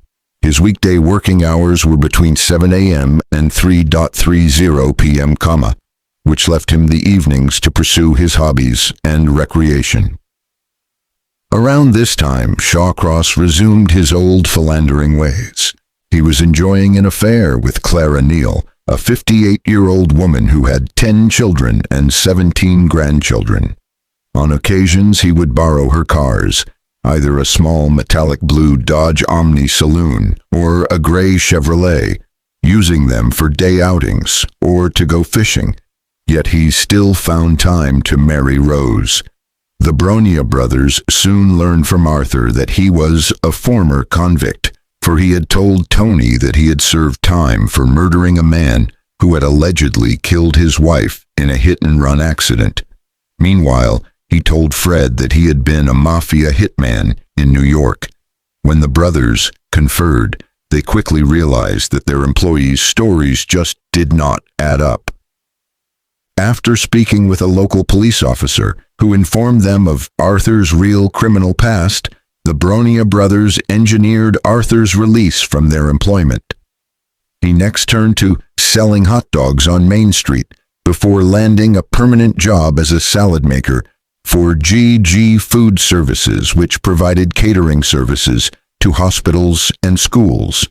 His weekday working hours were between 7 a.m. and 3:30 p.m., which left him the evenings to pursue his hobbies and recreation. Around this time, Shawcross resumed his old philandering ways. He was enjoying an affair with Clara Neal, a 58-year-old woman who had 10 children and 17 grandchildren. On occasions, he would borrow her cars, either a small metallic blue Dodge Omni Saloon or a gray Chevrolet, using them for day outings or to go fishing. Yet he still found time to marry Rose. The Bronia brothers soon learned from Arthur that he was a former convict, for he had told Tony that he had served time for murdering a man who had allegedly killed his wife in a hit-and-run accident. Meanwhile, he told Fred that he had been a mafia hitman in New York. When the brothers conferred, they quickly realized that their employees' stories just did not add up. After speaking with a local police officer who informed them of Arthur's real criminal past, the Bronia brothers engineered Arthur's release from their employment. He next turned to selling hot dogs on Main Street before landing a permanent job as a salad maker for GG Food Services, which provided catering services to hospitals and schools.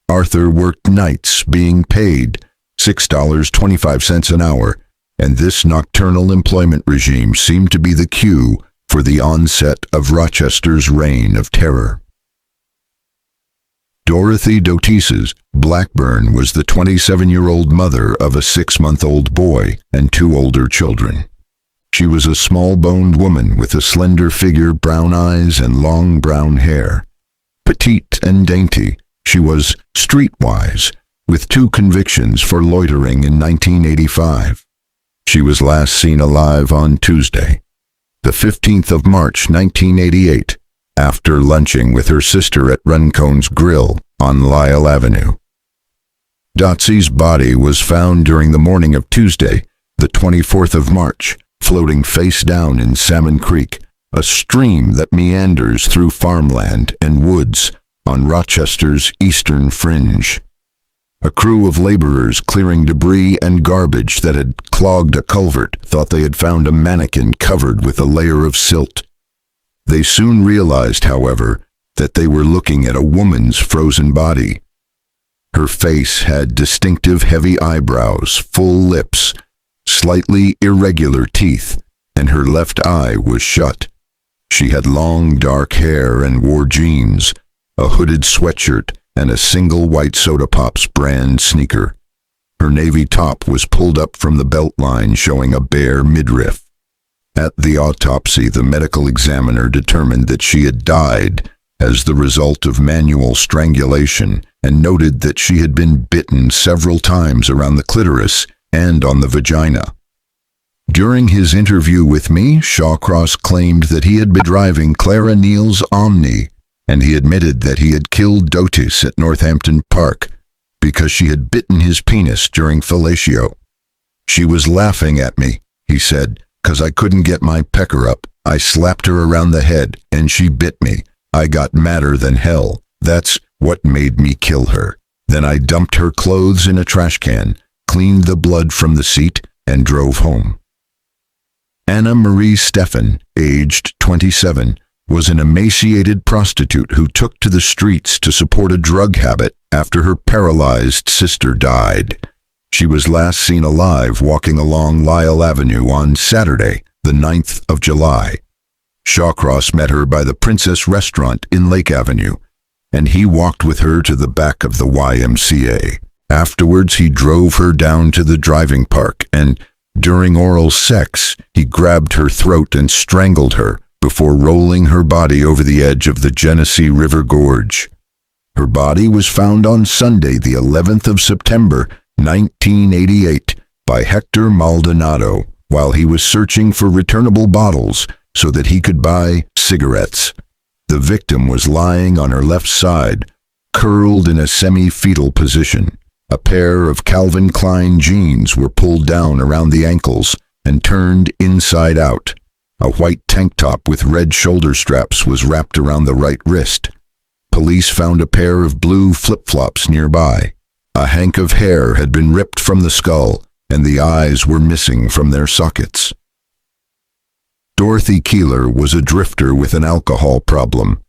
Arthur worked nights, being paid $6.25 an hour, and this nocturnal employment regime seemed to be the cue for the onset of Rochester's reign of terror. Dorothy Dotises Blackburn was the 27-year-old mother of a 6-month-old boy and 2 older children. She was a small-boned woman with a slender figure, brown eyes, and long brown hair. Petite and dainty, she was streetwise, with 2 convictions for loitering in 1985. She was last seen alive on Tuesday, the 15th of March, 1988, after lunching with her sister at Runcone's Grill on Lyle Avenue. Dotsy's body was found during the morning of Tuesday, the 24th of March, floating face down in Salmon Creek, a stream that meanders through farmland and woods on Rochester's eastern fringe. A crew of laborers clearing debris and garbage that had clogged a culvert thought they had found a mannequin covered with a layer of silt. They soon realized, however, that they were looking at a woman's frozen body. Her face had distinctive heavy eyebrows, full lips, slightly irregular teeth, and her left eye was shut. She had long dark hair and wore jeans, a hooded sweatshirt, and a single white Soda Pops brand sneaker. Her navy top was pulled up from the belt line, showing a bare midriff. At the autopsy, the medical examiner determined that she had died as the result of manual strangulation and noted that she had been bitten several times around the clitoris and on the vagina. During his interview with me, Shawcross claimed that he had been driving Clara Neal's Omni, and he admitted that he had killed Dotis at Northampton Park because she had bitten his penis during fellatio. "She was laughing at me," he said, "'cause I couldn't get my pecker up. I slapped her around the head, and she bit me. I got madder than hell. That's what made me kill her. Then I dumped her clothes in a trash can, cleaned the blood from the seat, and drove home." Anna Marie Steffen, aged 27, was an emaciated prostitute who took to the streets to support a drug habit after her paralyzed sister died. She was last seen alive walking along Lyle Avenue on Saturday, the 9th of July. Shawcross met her by the Princess Restaurant in Lake Avenue, and he walked with her to the back of the YMCA. Afterwards, he drove her down to the driving park, and during oral sex, he grabbed her throat and strangled her before rolling her body over the edge of the Genesee River Gorge. Her body was found on Sunday, the 11th of September, 1988, by Hector Maldonado while he was searching for returnable bottles so that he could buy cigarettes. The victim was lying on her left side, curled in a semi-fetal position. A pair of Calvin Klein jeans were pulled down around the ankles and turned inside out. A white tank top with red shoulder straps was wrapped around the right wrist. Police found a pair of blue flip-flops nearby. A hank of hair had been ripped from the skull, and the eyes were missing from their sockets. Dorothy Keeler was a drifter with an alcohol problem.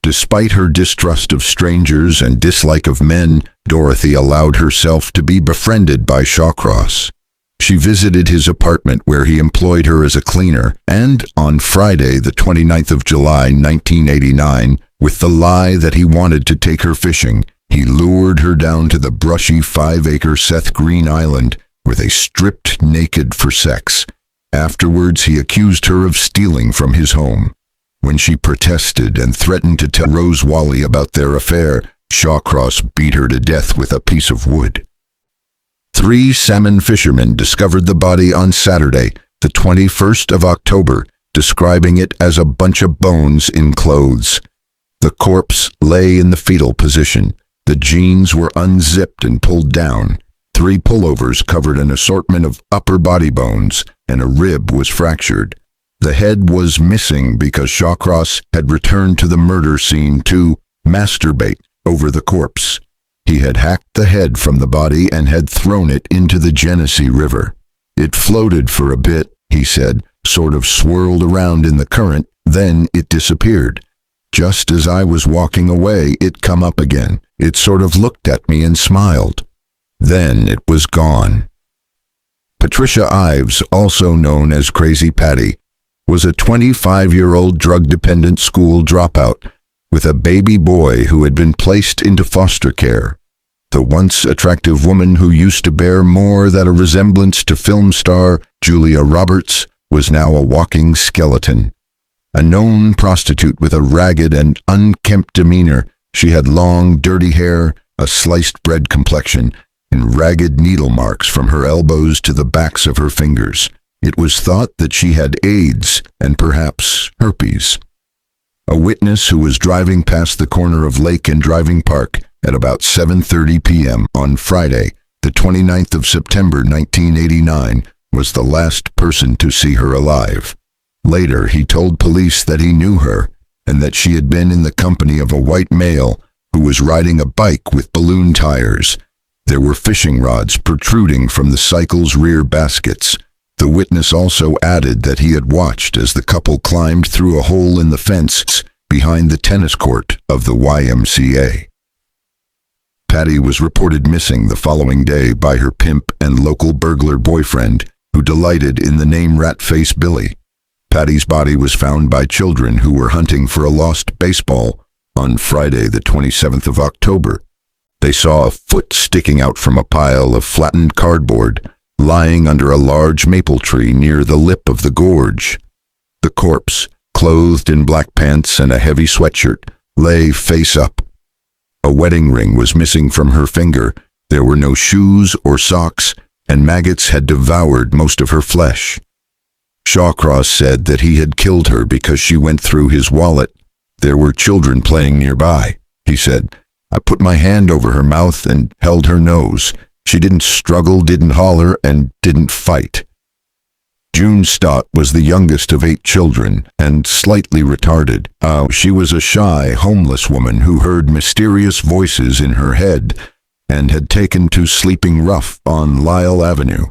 Despite her distrust of strangers and dislike of men, Dorothy allowed herself to be befriended by Shawcross. She visited his apartment where he employed her as a cleaner, and on Friday, the 29th of July, 1989, with the lie that he wanted to take her fishing, he lured her down to the brushy 5-acre Seth Green Island, where they stripped naked for sex. Afterwards, he accused her of stealing from his home. When she protested and threatened to tell Rose Wally about their affair, Shawcross beat her to death with a piece of wood. 3 salmon fishermen discovered the body on Saturday, the 21st of October, describing it as a bunch of bones in clothes. The corpse lay in the fetal position. The jeans were unzipped and pulled down. 3 pullovers covered an assortment of upper body bones, and a rib was fractured. The head was missing because Shawcross had returned to the murder scene to masturbate over the corpse. He had hacked the head from the body and had thrown it into the Genesee River. It floated for a bit, he said, sort of swirled around in the current, then it disappeared. Just as I was walking away, it come up again. It sort of looked at me and smiled. Then it was gone. Patricia Ives, also known as Crazy Patty, was a 25-year-old drug-dependent school dropout with a baby boy who had been placed into foster care. The once attractive woman who used to bear more than a resemblance to film star Julia Roberts was now a walking skeleton. A known prostitute with a ragged and unkempt demeanor, she had long, dirty hair, a sliced bread complexion, and ragged needle marks from her elbows to the backs of her fingers. It was thought that she had AIDS and perhaps herpes. A witness who was driving past the corner of Lake and Driving Park at about 7:30 p.m. on Friday, the 29th of September 1989, was the last person to see her alive. Later, he told police that he knew her and that she had been in the company of a white male who was riding a bike with balloon tires. There were fishing rods protruding from the cycle's rear baskets. The witness also added that he had watched as the couple climbed through a hole in the fence behind the tennis court of the YMCA. Patty was reported missing the following day by her pimp and local burglar boyfriend, who delighted in the name Ratface Billy. Patty's body was found by children who were hunting for a lost baseball on Friday, the 27th of October. They saw a foot sticking out from a pile of flattened cardboard, lying under a large maple tree near the lip of the gorge. The corpse, clothed in black pants and a heavy sweatshirt, lay face up. A wedding ring was missing from her finger. There were no shoes or socks, and maggots had devoured most of her flesh. Shawcross said that he had killed her because she went through his wallet. There were children playing nearby, he said. I put my hand over her mouth and held her nose. She didn't struggle, didn't holler, and didn't fight. June Stott was the youngest of 8 children and slightly retarded. She was a shy, homeless woman who heard mysterious voices in her head and had taken to sleeping rough on Lyle Avenue.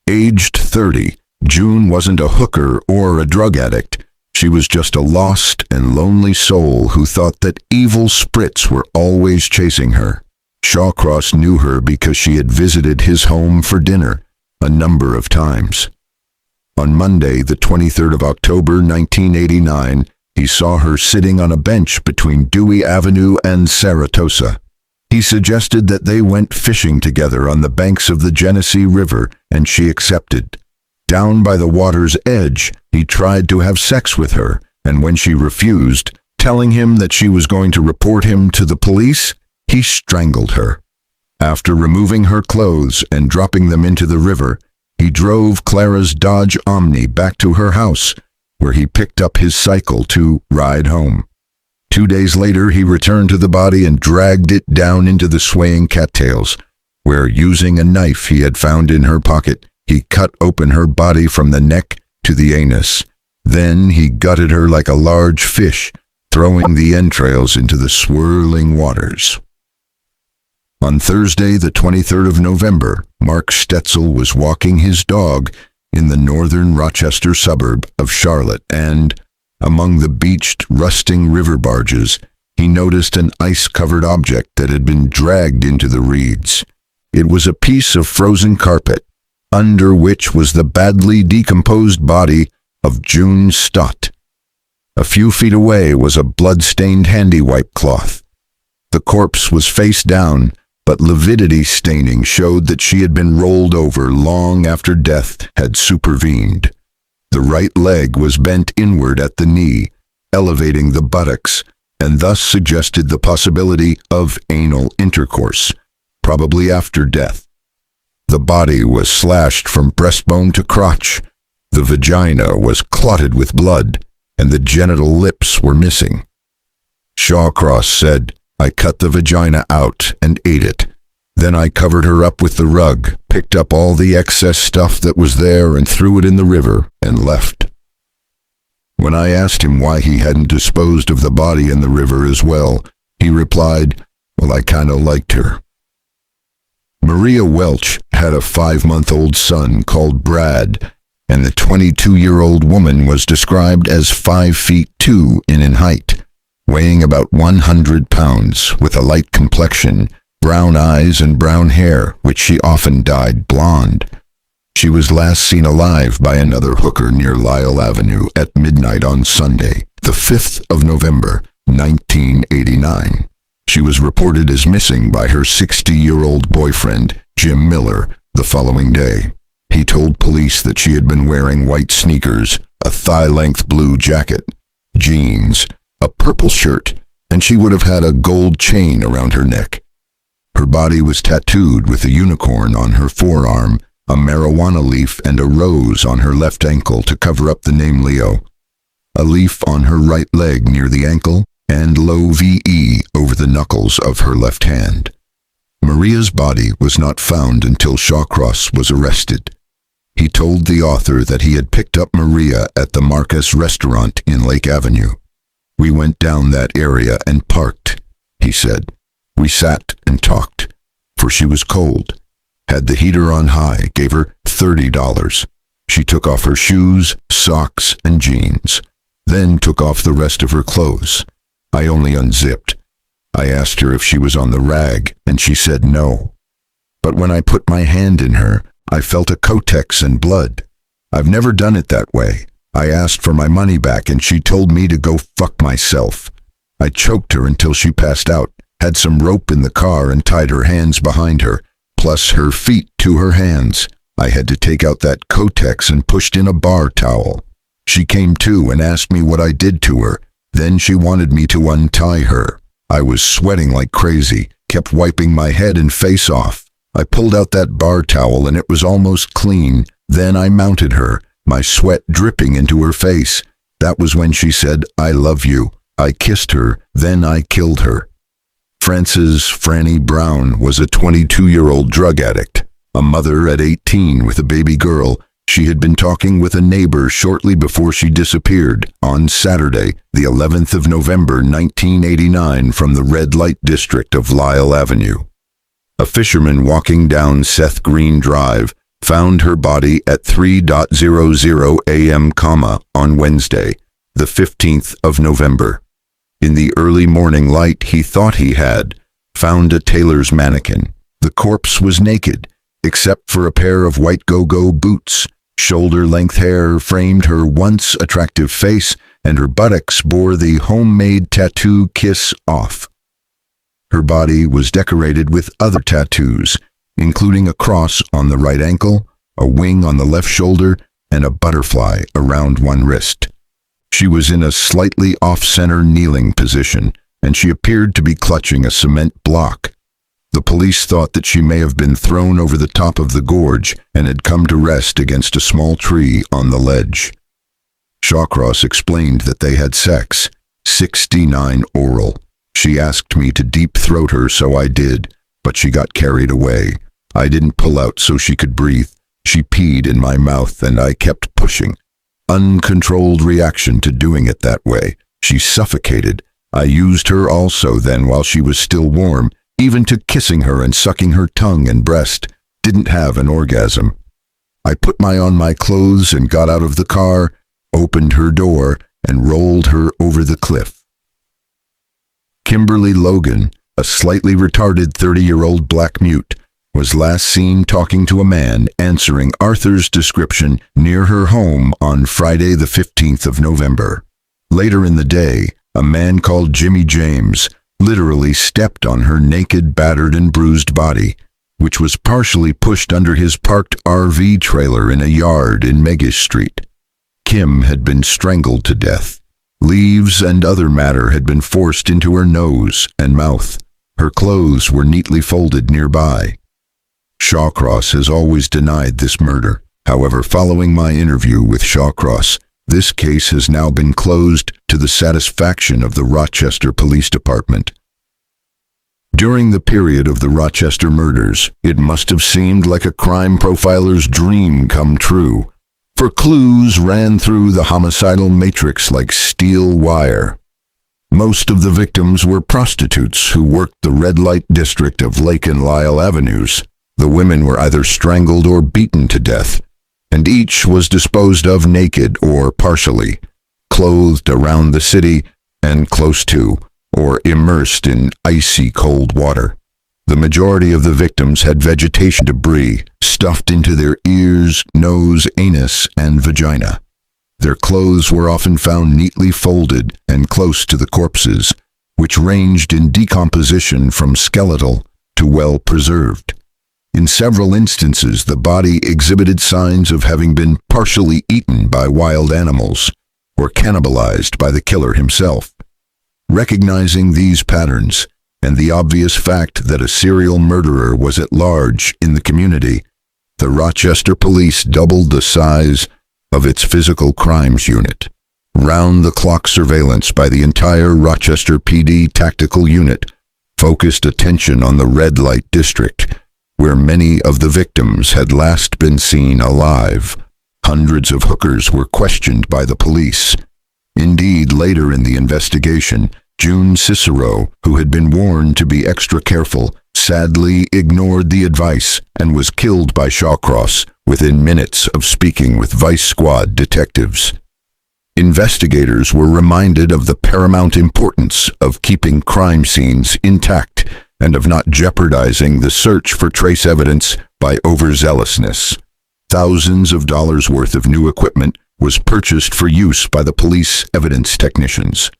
Aged 30, June wasn't a hooker or a drug addict. She was just a lost and lonely soul who thought that evil spirits were always chasing her. Shawcross knew her because she had visited his home for dinner a number of times. On Monday, the 23rd of October, 1989, he saw her sitting on a bench between Dewey Avenue and Saratosa. He suggested that they went fishing together on the banks of the Genesee River, and she accepted. Down by the water's edge, he tried to have sex with her, and when she refused, telling him that she was going to report him to the police, he strangled her. After removing her clothes and dropping them into the river, he drove Clara's Dodge Omni back to her house, where he picked up his cycle to ride home. 2 days later, he returned to the body and dragged it down into the swaying cattails, where, using a knife he had found in her pocket, he cut open her body from the neck to the anus. Then he gutted her like a large fish, throwing the entrails into the swirling waters. On Thursday, the 23rd of November, Mark Stetzel was walking his dog in the northern Rochester suburb of Charlotte, and, among the beached, rusting river barges, he noticed an ice-covered object that had been dragged into the reeds. It was a piece of frozen carpet, under which was the badly decomposed body of June Stott. A few feet away was a blood-stained handy-wipe cloth. The corpse was face down, but lividity staining showed that she had been rolled over long after death had supervened. The right leg was bent inward at the knee, elevating the buttocks, and thus suggested the possibility of anal intercourse, probably after death. The body was slashed from breastbone to crotch. The vagina was clotted with blood, and the genital lips were missing. Shawcross said, "I cut the vagina out and ate it. Then I covered her up with the rug, picked up all the excess stuff that was there and threw it in the river and left." When I asked him why he hadn't disposed of the body in the river as well, he replied, "Well, I kinda liked her." Maria Welch had a 5-month-old son called Brad, and the 22-year-old woman was described as 5'2" in height, weighing about 100 pounds, with a light complexion, brown eyes and brown hair, which she often dyed blonde. She was last seen alive by another hooker near Lyell Avenue at midnight on Sunday, the 5th of November, 1989. She was reported as missing by her 60-year-old boyfriend, Jim Miller, the following day. He told police that she had been wearing white sneakers, a thigh-length blue jacket, jeans, a purple shirt, and she would have had a gold chain around her neck. Her body was tattooed with a unicorn on her forearm, a marijuana leaf, and a rose on her left ankle to cover up the name Leo, a leaf on her right leg near the ankle, and low VE over the knuckles of her left hand. Maria's body was not found until Shawcross was arrested. He told the author that he had picked up Maria at the Marcus restaurant in Lake Avenue. "We went down that area and parked," he said. "We sat and talked, for she was cold. Had the heater on high, gave her $30. She took off her shoes, socks, and jeans, then took off the rest of her clothes. I only unzipped. I asked her if she was on the rag, and she said no. But when I put my hand in her, I felt a Kotex and blood. I've never done it that way. I asked for my money back, and she told me to go fuck myself. I choked her until she passed out, had some rope in the car and tied her hands behind her, plus her feet to her hands. I had to take out that Kotex and pushed in a bar towel. She came to and asked me what I did to her. Then she wanted me to untie her. I was sweating like crazy, kept wiping my head and face off. I pulled out that bar towel and it was almost clean. Then I mounted her, my sweat dripping into her face. That was when she said, "I love you." I kissed her, then I killed her. Frances Franny Brown was a 22-year-old drug addict, a mother at 18 with a baby girl. She had been talking with a neighbor shortly before she disappeared on Saturday, the 11th of November, 1989, from the red light district of Lyell Avenue. A fisherman walking down Seth Green Drive found her body at 3:00 a.m., on Wednesday, the 15th of November. In the early morning light, he thought he had found a tailor's mannequin. The corpse was naked, except for a pair of white go-go boots. Shoulder-length hair framed her once attractive face, and her buttocks bore the homemade tattoo "Kiss Off." Her body was decorated with other tattoos, including a cross on the right ankle, a wing on the left shoulder, and a butterfly around one wrist. She was in a slightly off-center kneeling position, and she appeared to be clutching a cement block. The police thought that she may have been thrown over the top of the gorge and had come to rest against a small tree on the ledge. Shawcross explained that they had sex, 69 oral. She asked me to deep-throat her, so I did, but she got carried away. I didn't pull out so she could breathe. She peed in my mouth and I kept pushing. Uncontrolled reaction to doing it that way. She suffocated. I used her also then while she was still warm, even to kissing her and sucking her tongue and breast. Didn't have an orgasm. I put on my clothes and got out of the car, opened her door, and rolled her over the cliff. Kimberly Logan, a slightly retarded 30-year-old black mute, was last seen talking to a man answering Arthur's description near her home on Friday the 15th of November. Later in the day, a man called Jimmy James literally stepped on her naked, battered, and bruised body, which was partially pushed under his parked RV trailer in a yard in Megish Street. Kim had been strangled to death. Leaves and other matter had been forced into her nose and mouth. Her clothes were neatly folded nearby. Shawcross has always denied this murder. However, following my interview with Shawcross, this case has now been closed to the satisfaction of the Rochester Police Department. During the period of the Rochester murders, it must have seemed like a crime profiler's dream come true, for clues ran through the homicidal matrix like steel wire. Most of the victims were prostitutes who worked the red light district of Lake and Lyle Avenues. The women were either strangled or beaten to death, and each was disposed of naked or partially, clothed around the city and close to, or immersed in icy cold water. The majority of the victims had vegetation debris stuffed into their ears, nose, anus, and vagina. Their clothes were often found neatly folded and close to the corpses, which ranged in decomposition from skeletal to well-preserved. In several instances, the body exhibited signs of having been partially eaten by wild animals or cannibalized by the killer himself. Recognizing these patterns, and the obvious fact that a serial murderer was at large in the community, the Rochester Police doubled the size of its physical crimes unit. Round-the-clock surveillance by the entire Rochester PD tactical unit focused attention on the red light district, where many of the victims had last been seen alive. Hundreds of hookers were questioned by the police. Indeed, later in the investigation, June Cicero, who had been warned to be extra careful, sadly ignored the advice and was killed by Shawcross within minutes of speaking with Vice Squad detectives. Investigators were reminded of the paramount importance of keeping crime scenes intact and of not jeopardizing the search for trace evidence by overzealousness. Thousands of dollars worth of new equipment was purchased for use by the police evidence technicians.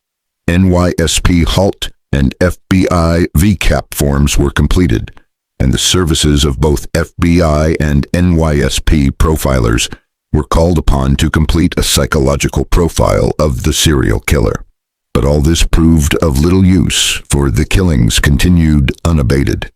NYSP HALT and FBI VCAP forms were completed, and the services of both FBI and NYSP profilers were called upon to complete a psychological profile of the serial killer. But all this proved of little use, for the killings continued unabated.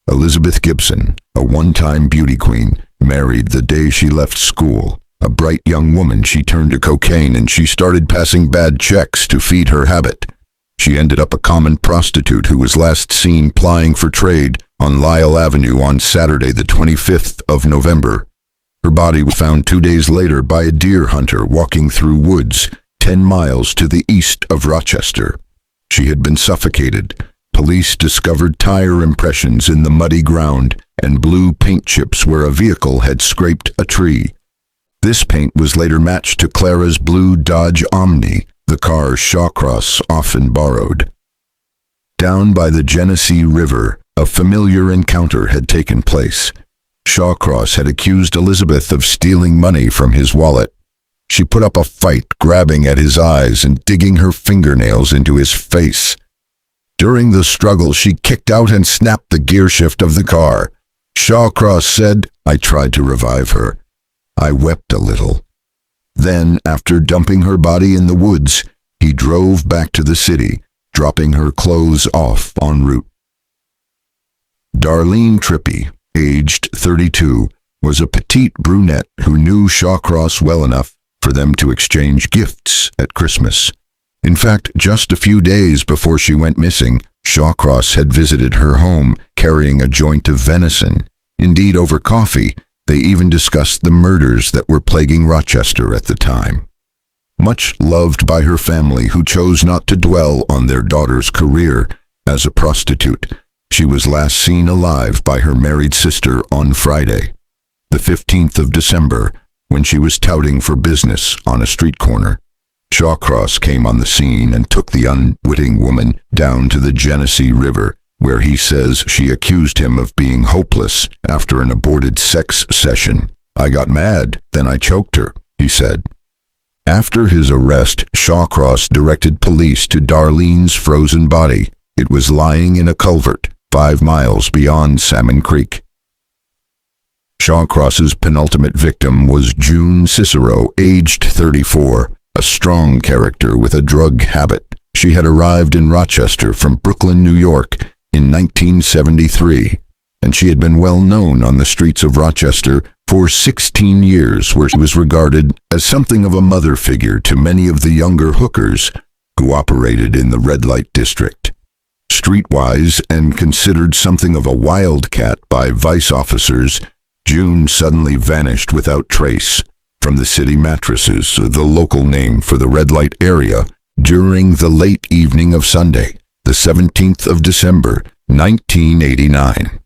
Elizabeth Gibson, a one-time beauty queen, married the day she left school. A bright young woman, she turned to cocaine and she started passing bad checks to feed her habit. She ended up a common prostitute who was last seen plying for trade on Lyle Avenue on Saturday the 25th of November. Her body was found 2 days later by a deer hunter walking through woods 10 miles to the east of Rochester. She had been suffocated. Police discovered tire impressions in the muddy ground and blue paint chips where a vehicle had scraped a tree. This paint was later matched to Clara's blue Dodge Omni, the car Shawcross often borrowed. Down by the Genesee River, a familiar encounter had taken place. Shawcross had accused Elizabeth of stealing money from his wallet. She put up a fight, grabbing at his eyes and digging her fingernails into his face. During the struggle, she kicked out and snapped the gear shift of the car. Shawcross said, "I tried to revive her. I wept a little." Then, after dumping her body in the woods, he drove back to the city, dropping her clothes off en route. Darlene Trippi, aged 32, was a petite brunette who knew Shawcross well enough for them to exchange gifts at Christmas. In fact, just a few days before she went missing, Shawcross had visited her home carrying a joint of venison. Indeed, over coffee, they even discussed the murders that were plaguing Rochester at the time. Much loved by her family, who chose not to dwell on their daughter's career as a prostitute, she was last seen alive by her married sister on Friday. the 15th of December, when she was touting for business on a street corner. Shawcross came on the scene and took the unwitting woman down to the Genesee River, where he says she accused him of being hopeless after an aborted sex session. "I got mad, then I choked her," he said. After his arrest, Shawcross directed police to Darlene's frozen body. It was lying in a culvert 5 miles beyond Salmon Creek. Shawcross's penultimate victim was June Cicero, aged 34, a strong character with a drug habit. She had arrived in Rochester from Brooklyn, New York, in 1973, and she had been well known on the streets of Rochester for 16 years, where she was regarded as something of a mother figure to many of the younger hookers who operated in the red light district. Streetwise and considered something of a wildcat by vice officers, June suddenly vanished without trace from the city mattresses, the local name for the red light area, during the late evening of Sunday, the 17th of December, 1989.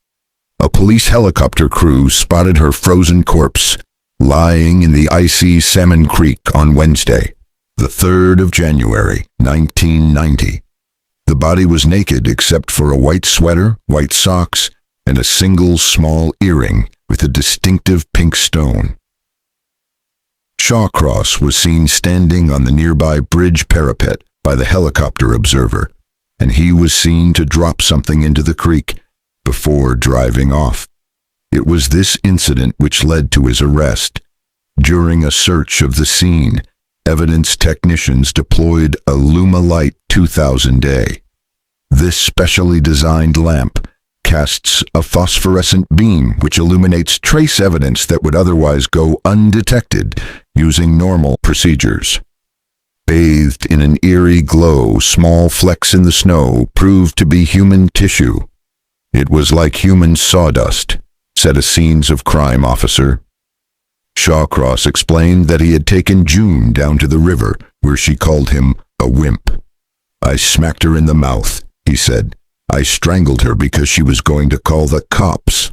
A police helicopter crew spotted her frozen corpse lying in the icy Salmon Creek on Wednesday, the 3rd of January, 1990. The body was naked except for a white sweater, white socks, and a single small earring with a distinctive pink stone. Shawcross was seen standing on the nearby bridge parapet by the helicopter observer, and he was seen to drop something into the creek before driving off. It was this incident which led to his arrest. During a search of the scene, evidence technicians deployed a Luma-Light 2000A. This specially designed lamp casts a phosphorescent beam which illuminates trace evidence that would otherwise go undetected using normal procedures. Bathed in an eerie glow, small flecks in the snow proved to be human tissue. "It was like human sawdust," said a scenes of crime officer. Shawcross explained that he had taken June down to the river, where she called him a wimp. "I smacked her in the mouth," he said. "I strangled her because she was going to call the cops."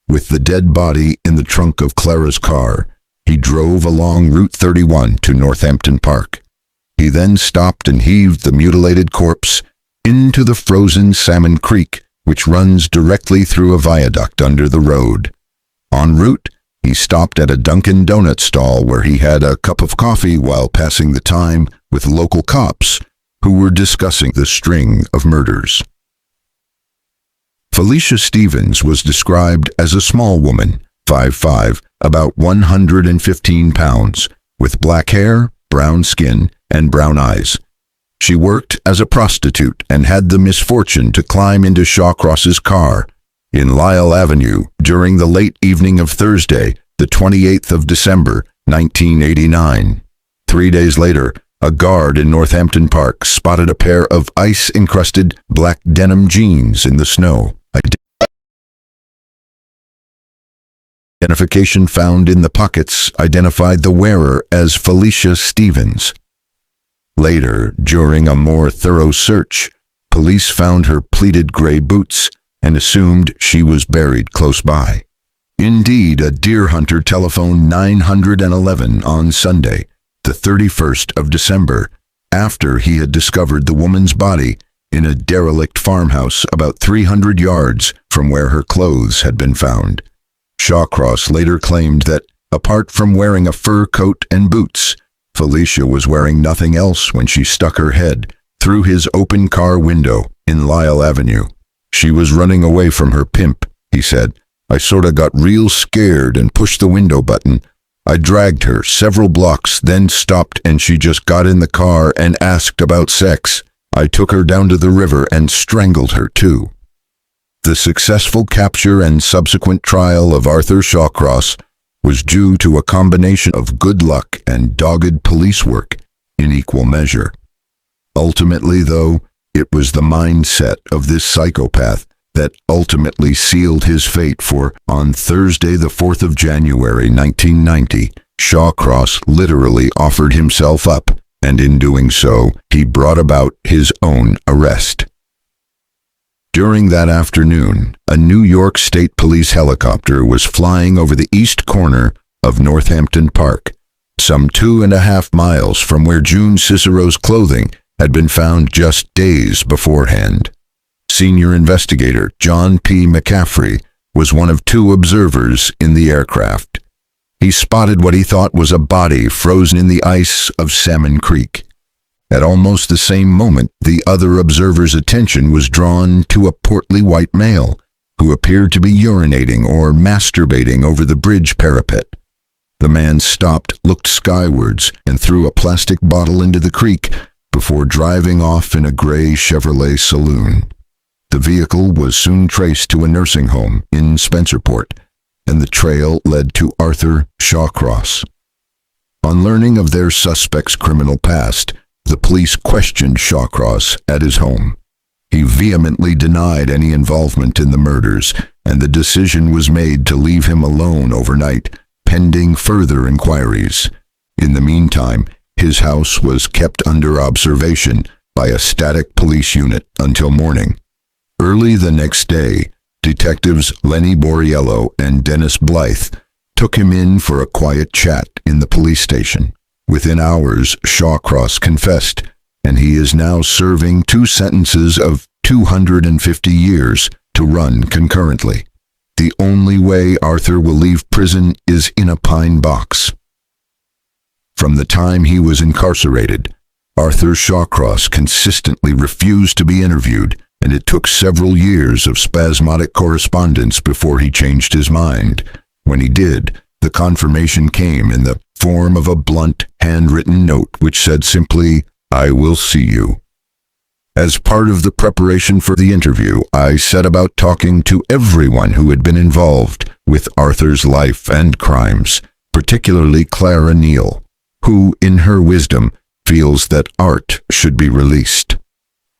With the dead body in the trunk of Clara's car, he drove along Route 31 to Northampton Park. He then stopped and heaved the mutilated corpse into the frozen Salmon Creek, which runs directly through a viaduct under the road. En route, he stopped at a Dunkin' Donut stall where he had a cup of coffee while passing the time with local cops who were discussing the string of murders. Felicia Stevens was described as a small woman, 5'5", about 115 pounds, with black hair, brown skin, and brown eyes. She worked as a prostitute and had the misfortune to climb into Shawcross's car in Lyell Avenue during the late evening of Thursday, the 28th of December, 1989. 3 days later, a guard in Northampton Park spotted a pair of ice-encrusted black denim jeans in the snow. Identification found in the pockets identified the wearer as Felicia Stevens. Later, during a more thorough search, police found her pleated gray boots and assumed she was buried close by. Indeed, a deer hunter telephoned 911 on Sunday, the 31st of December, after he had discovered the woman's body in a derelict farmhouse about 300 yards from where her clothes had been found. Shawcross later claimed that, apart from wearing a fur coat and boots, Felicia was wearing nothing else when she stuck her head through his open car window in Lyell Avenue. "She was running away from her pimp," he said. "I sorta got real scared and pushed the window button. I dragged her several blocks, then stopped, and she just got in the car and asked about sex. I took her down to the river and strangled her too." The successful capture and subsequent trial of Arthur Shawcross was due to a combination of good luck and dogged police work in equal measure. Ultimately, though, it was the mindset of this psychopath that ultimately sealed his fate, for on Thursday the 4th of January 1990, Shawcross literally offered himself up, and in doing so, he brought about his own arrest. During that afternoon, a New York State Police helicopter was flying over the east corner of Northampton Park, some 2.5 miles from where June Cicero's clothing had been found just days beforehand. Senior investigator John P. McCaffrey was one of 2 observers in the aircraft. He spotted what he thought was a body frozen in the ice of Salmon Creek. At almost the same moment, the other observer's attention was drawn to a portly white male who appeared to be urinating or masturbating over the bridge parapet. The man stopped, looked skywards, and threw a plastic bottle into the creek before driving off in a gray Chevrolet saloon. The vehicle was soon traced to a nursing home in Spencerport, and the trail led to Arthur Shawcross. On learning of their suspect's criminal past, the police questioned Shawcross at his home. He vehemently denied any involvement in the murders, and the decision was made to leave him alone overnight, pending further inquiries. In the meantime, his house was kept under observation by a static police unit until morning. Early the next day, detectives Lenny Borriello and Dennis Blythe took him in for a quiet chat in the police station. Within hours, Shawcross confessed, and he is now serving 2 sentences of 250 years to run concurrently. The only way Arthur will leave prison is in a pine box. From the time he was incarcerated, Arthur Shawcross consistently refused to be interviewed, and it took several years of spasmodic correspondence before he changed his mind. When he did, the confirmation came in the form of a blunt, handwritten note which said simply, "I will see you." As part of the preparation for the interview, I set about talking to everyone who had been involved with Arthur's life and crimes, particularly Clara Neal, who, in her wisdom, feels that Art should be released.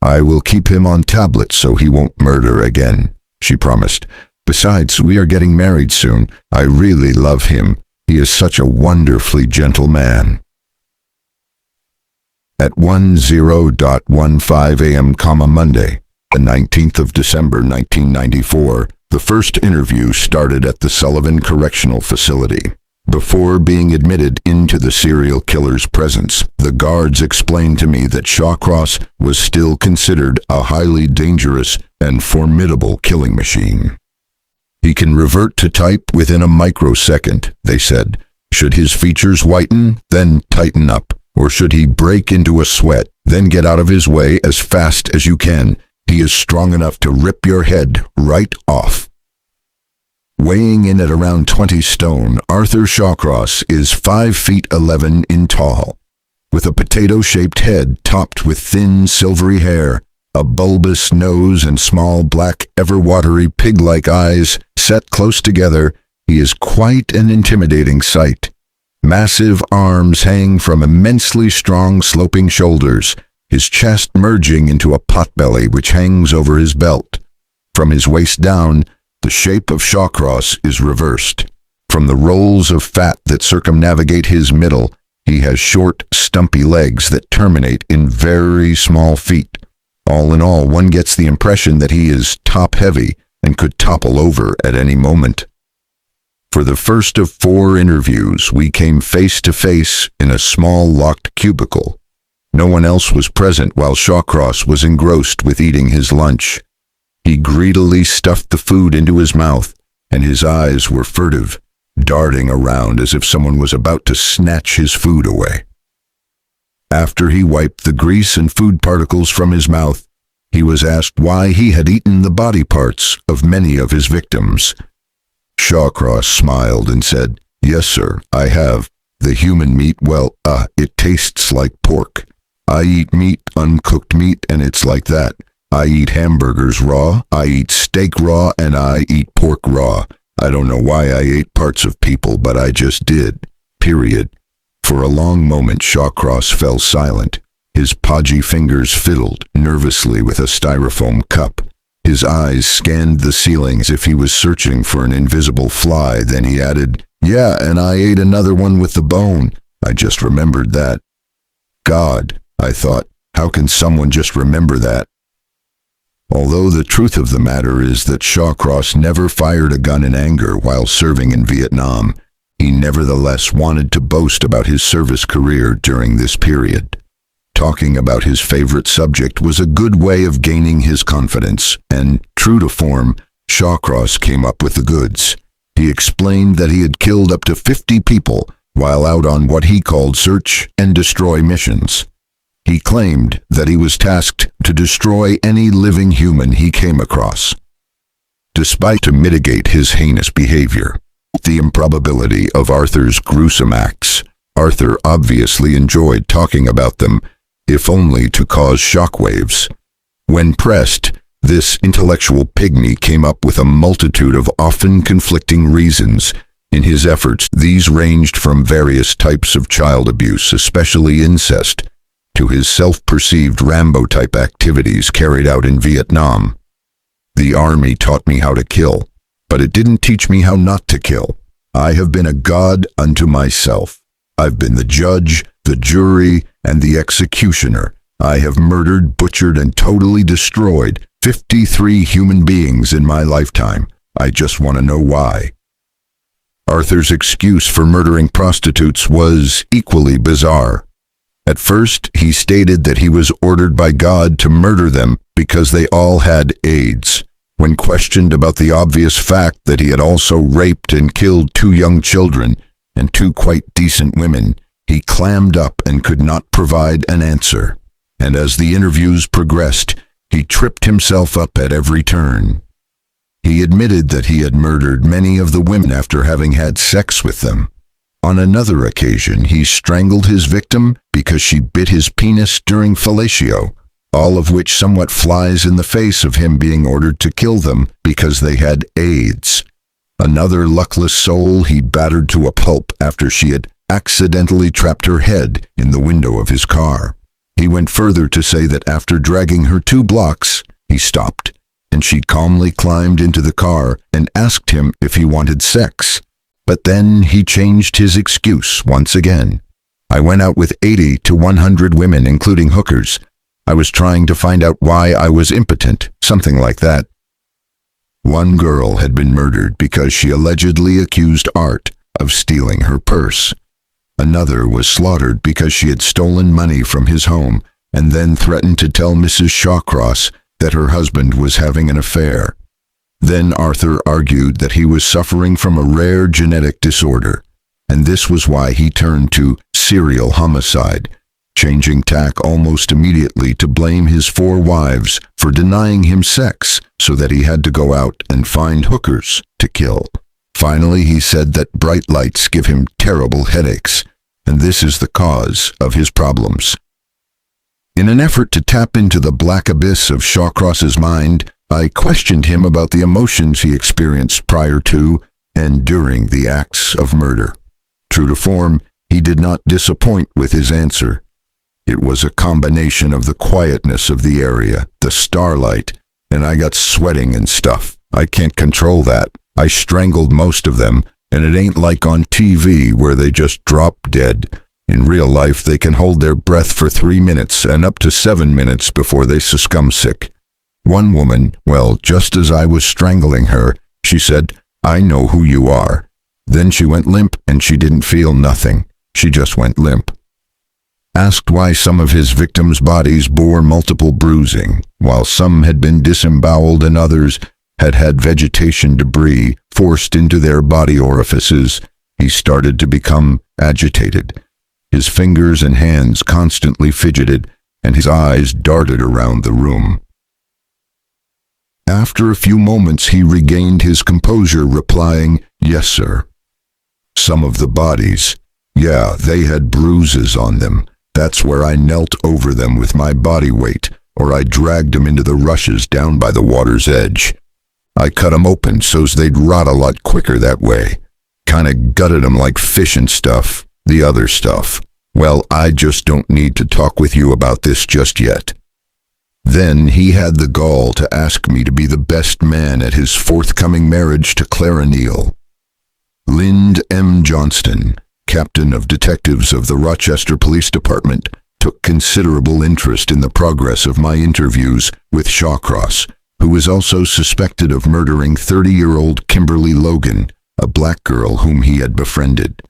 "I will keep him on tablets so he won't murder again," she promised. "Besides, we are getting married soon. I really love him. He is such a wonderfully gentle man." At 10:15 a.m., Monday, the 19th of December, 1994, the first interview started at the Sullivan Correctional Facility. Before being admitted into the serial killer's presence, the guards explained to me that Shawcross was still considered a highly dangerous and formidable killing machine. "He can revert to type within a microsecond," they said. "Should his features whiten, then tighten up. Or should he break into a sweat, then get out of his way as fast as you can. He is strong enough to rip your head right off." Weighing in at around 20 stone, Arthur Shawcross is 5 feet 11 in tall, with a potato-shaped head topped with thin silvery hair, a bulbous nose and small black ever-watery pig-like eyes set close together. He is quite an intimidating sight. Massive arms hang from immensely strong sloping shoulders, his chest merging into a potbelly which hangs over his belt. From his waist down, the shape of Shawcross is reversed. From the rolls of fat that circumnavigate his middle, he has short, stumpy legs that terminate in very small feet. All in all, one gets the impression that he is top-heavy and could topple over at any moment. For the first of 4 interviews, we came face to face in a small locked cubicle. No one else was present while Shawcross was engrossed with eating his lunch. He greedily stuffed the food into his mouth, and his eyes were furtive, darting around as if someone was about to snatch his food away. After he wiped the grease and food particles from his mouth, he was asked why he had eaten the body parts of many of his victims. Shawcross smiled and said, "Yes, sir, I have. The human meat, well, it tastes like pork. I eat meat, uncooked meat, and it's like that. I eat hamburgers raw, I eat steak raw, and I eat pork raw. I don't know why I ate parts of people, but I just did. Period." For a long moment, Shawcross fell silent. His podgy fingers fiddled nervously with a styrofoam cup. His eyes scanned the ceiling as if he was searching for an invisible fly. Then he added, "Yeah, and I ate another one with the bone. I just remembered that." God, I thought, how can someone just remember that? Although the truth of the matter is that Shawcross never fired a gun in anger while serving in Vietnam, he nevertheless wanted to boast about his service career during this period. Talking about his favorite subject was a good way of gaining his confidence, and, true to form, Shawcross came up with the goods. He explained that he had killed up to 50 people while out on what he called search and destroy missions. He claimed that he was tasked to destroy any living human he came across. Despite to mitigate his heinous behavior, the improbability of Arthur's gruesome acts, Arthur obviously enjoyed talking about them, if only to cause shockwaves. When pressed, this intellectual pygmy came up with a multitude of often conflicting reasons. In his efforts, these ranged from various types of child abuse, especially incest, to his self-perceived Rambo-type activities carried out in Vietnam. The army taught me how to kill, but it didn't teach me how not to kill. I have been a god unto myself. I've been the judge, the jury, and the executioner. I have murdered, butchered, and totally destroyed 53 human beings in my lifetime. I just want to know why. Arthur's excuse for murdering prostitutes was equally bizarre. At first, he stated that he was ordered by God to murder them because they all had AIDS. When questioned about the obvious fact that he had also raped and killed 2 young children and 2 quite decent women, he clammed up and could not provide an answer. And as the interviews progressed, he tripped himself up at every turn. He admitted that he had murdered many of the women after having had sex with them. On another occasion, he strangled his victim because she bit his penis during fellatio, all of which somewhat flies in the face of him being ordered to kill them because they had AIDS. Another luckless soul he battered to a pulp after she had accidentally trapped her head in the window of his car. He went further to say that after dragging her 2 blocks, he stopped, and she calmly climbed into the car and asked him if he wanted sex. But then he changed his excuse once again. I went out with 80 to 100 women, including hookers. I was trying to find out why I was impotent, something like that. One girl had been murdered because she allegedly accused Art of stealing her purse. Another was slaughtered because she had stolen money from his home and then threatened to tell Mrs. Shawcross that her husband was having an affair. Then Arthur argued that he was suffering from a rare genetic disorder, and this was why he turned to serial homicide, changing tack almost immediately to blame his 4 wives for denying him sex so that he had to go out and find hookers to kill. Finally, he said that bright lights give him terrible headaches, and this is the cause of his problems. In an effort to tap into the black abyss of Shawcross's mind, I questioned him about the emotions he experienced prior to and during the acts of murder. True to form, he did not disappoint with his answer. It was a combination of the quietness of the area, the starlight, and I got sweating and stuff. I can't control that. I strangled most of them, and it ain't like on TV where they just drop dead. In real life, they can hold their breath for 3 minutes and up to 7 minutes before they succumb sick. One woman, well, just as I was strangling her, she said, "I know who you are." Then she went limp and she didn't feel nothing. She just went limp. Asked why some of his victims' bodies bore multiple bruising, while some had been disemboweled and others had had vegetation debris forced into their body orifices, he started to become agitated. His fingers and hands constantly fidgeted, and his eyes darted around the room. After a few moments, he regained his composure, replying, "Yes, sir." Some of the bodies, yeah, they had bruises on them. That's where I knelt over them with my body weight, or I dragged them into the rushes down by the water's edge. I cut them open so's they'd rot a lot quicker that way. Kinda gutted them like fish and stuff, the other stuff. Well, I just don't need to talk with you about this just yet. Then he had the gall to ask me to be the best man at his forthcoming marriage to Clara Neal. Lynd M. Johnston, captain of detectives of the Rochester Police Department, took considerable interest in the progress of my interviews with Shawcross, who is also suspected of murdering 30-year-old Kimberly Logan, a black girl whom he had befriended.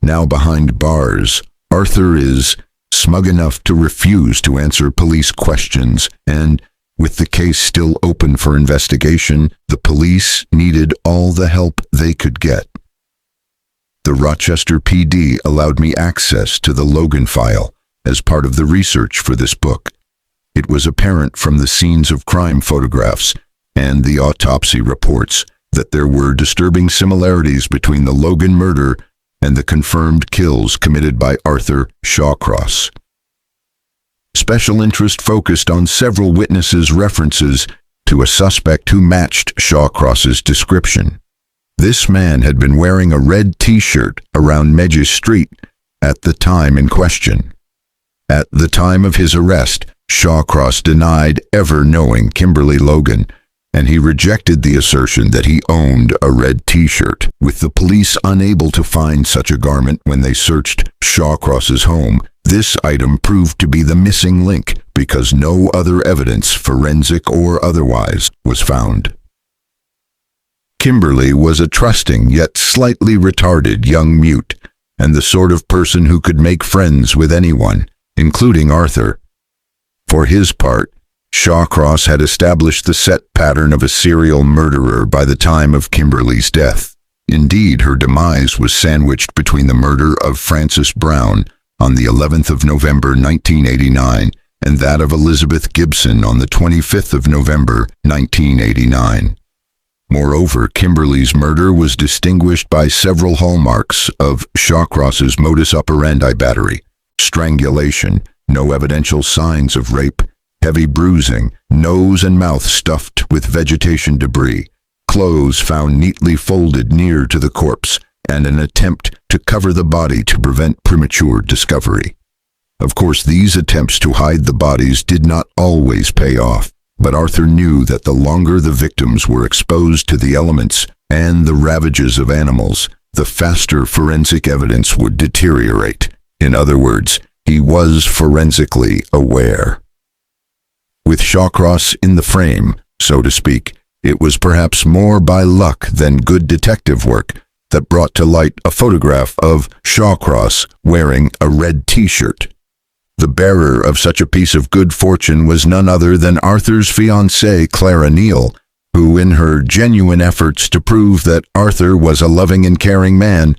Now behind bars, Arthur is smug enough to refuse to answer police questions, and, with the case still open for investigation, the police needed all the help they could get. The Rochester PD allowed me access to the Logan file as part of the research for this book. It was apparent from the scenes of crime photographs and the autopsy reports that there were disturbing similarities between the Logan murder and the confirmed kills committed by Arthur Shawcross. Special interest focused on several witnesses' references to a suspect who matched Shawcross's description. This man had been wearing a red T-shirt around Medges Street at the time in question. At the time of his arrest, Shawcross denied ever knowing Kimberly Logan, and he rejected the assertion that he owned a red T-shirt. With the police unable to find such a garment when they searched Shawcross's home, this item proved to be the missing link because no other evidence, forensic or otherwise, was found. Kimberly was a trusting yet slightly retarded young mute, and the sort of person who could make friends with anyone, including Arthur. For his part, Shawcross had established the set pattern of a serial murderer by the time of Kimberly's death. Indeed, her demise was sandwiched between the murder of Frances Brown on the 11th of November 1989 and that of Elizabeth Gibson on the 25th of November 1989. Moreover, Kimberly's murder was distinguished by several hallmarks of Shawcross's modus operandi: battery, strangulation, no evidential signs of rape, heavy bruising, nose and mouth stuffed with vegetation debris, clothes found neatly folded near to the corpse, and an attempt to cover the body to prevent premature discovery. Of course, these attempts to hide the bodies did not always pay off, but Arthur knew that the longer the victims were exposed to the elements and the ravages of animals, the faster forensic evidence would deteriorate. In other words, he was forensically aware. With Shawcross in the frame, so to speak, it was perhaps more by luck than good detective work that brought to light a photograph of Shawcross wearing a red T-shirt. The bearer of such a piece of good fortune was none other than Arthur's fiancée, Clara Neal, who, in her genuine efforts to prove that Arthur was a loving and caring man,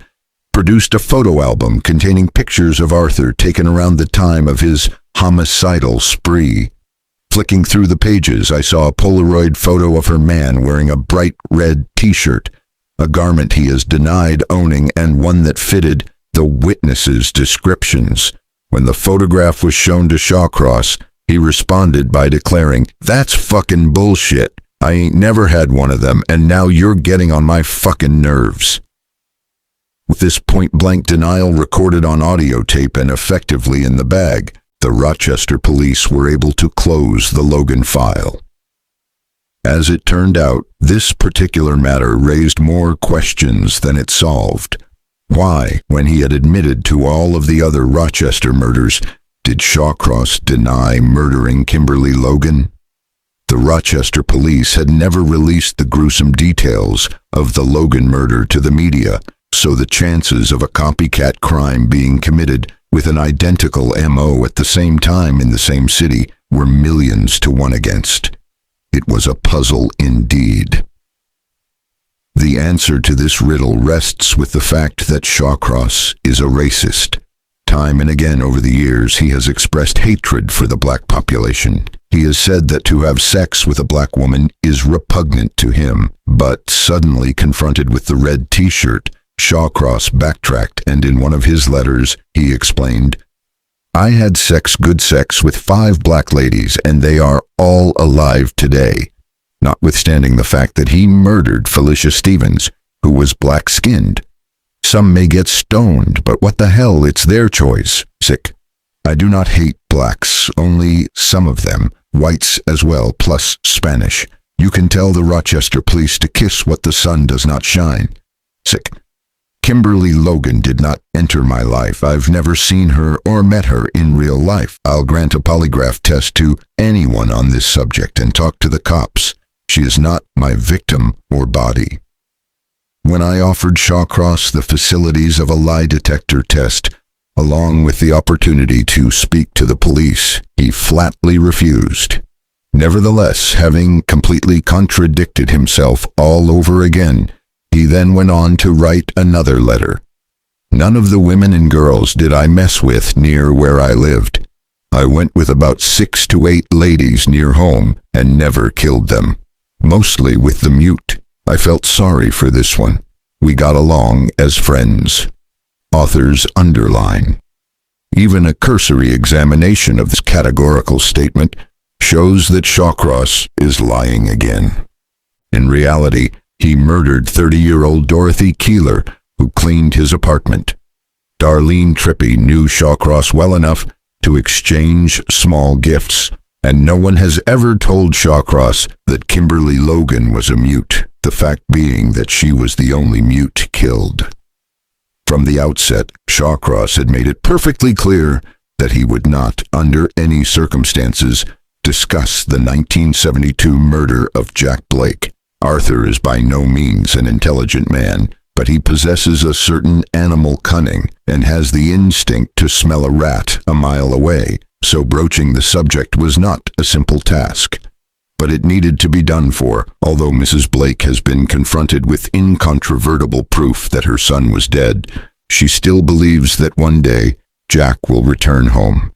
produced a photo album containing pictures of Arthur taken around the time of his homicidal spree. Flicking through the pages, I saw a Polaroid photo of her man wearing a bright red T-shirt, a garment he has denied owning and one that fitted the witnesses' descriptions. When the photograph was shown to Shawcross, he responded by declaring, "That's fucking bullshit. I ain't never had one of them, and now you're getting on my fucking nerves." With this point-blank denial recorded on audio tape and effectively in the bag, the Rochester police were able to close the Logan file. As it turned out, this particular matter raised more questions than it solved. Why, when he had admitted to all of the other Rochester murders, did Shawcross deny murdering Kimberly Logan? The Rochester police had never released the gruesome details of the Logan murder to the media, so the chances of a copycat crime being committed with an identical MO at the same time in the same city were millions to one against. It was a puzzle indeed. The answer to this riddle rests with the fact that Shawcross is a racist. Time and again over the years, he has expressed hatred for the black population. He has said that to have sex with a black woman is repugnant to him, but suddenly confronted with the red T-shirt, Shawcross backtracked, and in one of his letters, he explained, "I had good sex with 5 black ladies, and they are all alive today," notwithstanding the fact that he murdered Felicia Stevens, who was black-skinned. Some may get stoned, but what the hell, it's their choice. Sick. I do not hate blacks, only some of them, whites as well, plus Spanish. You can tell the Rochester police to kiss what the sun does not shine. Sick. Kimberly Logan did not enter my life. I've never seen her or met her in real life. I'll grant a polygraph test to anyone on this subject and talk to the cops. She is not my victim or body. When I offered Shawcross the facilities of a lie detector test, along with the opportunity to speak to the police, he flatly refused. Nevertheless, having completely contradicted himself all over again, he then went on to write another letter. None of the women and girls did I mess with near where I lived. I went with about 6 to 8 ladies near home and never killed them. Mostly with the mute. I felt sorry for this one. We got along as friends. Authors underline. Even a cursory examination of this categorical statement shows that Shawcross is lying again. In reality, he murdered 30-year-old Dorothy Keeler, who cleaned his apartment. Darlene Trippi knew Shawcross well enough to exchange small gifts, and no one has ever told Shawcross that Kimberly Logan was a mute, the fact being that she was the only mute killed. From the outset, Shawcross had made it perfectly clear that he would not, under any circumstances, discuss the 1972 murder of Jack Blake. Arthur is by no means an intelligent man, but he possesses a certain animal cunning and has the instinct to smell a rat a mile away, so broaching the subject was not a simple task. But it needed to be done for, although Mrs. Blake has been confronted with incontrovertible proof that her son was dead, she still believes that one day Jack will return home.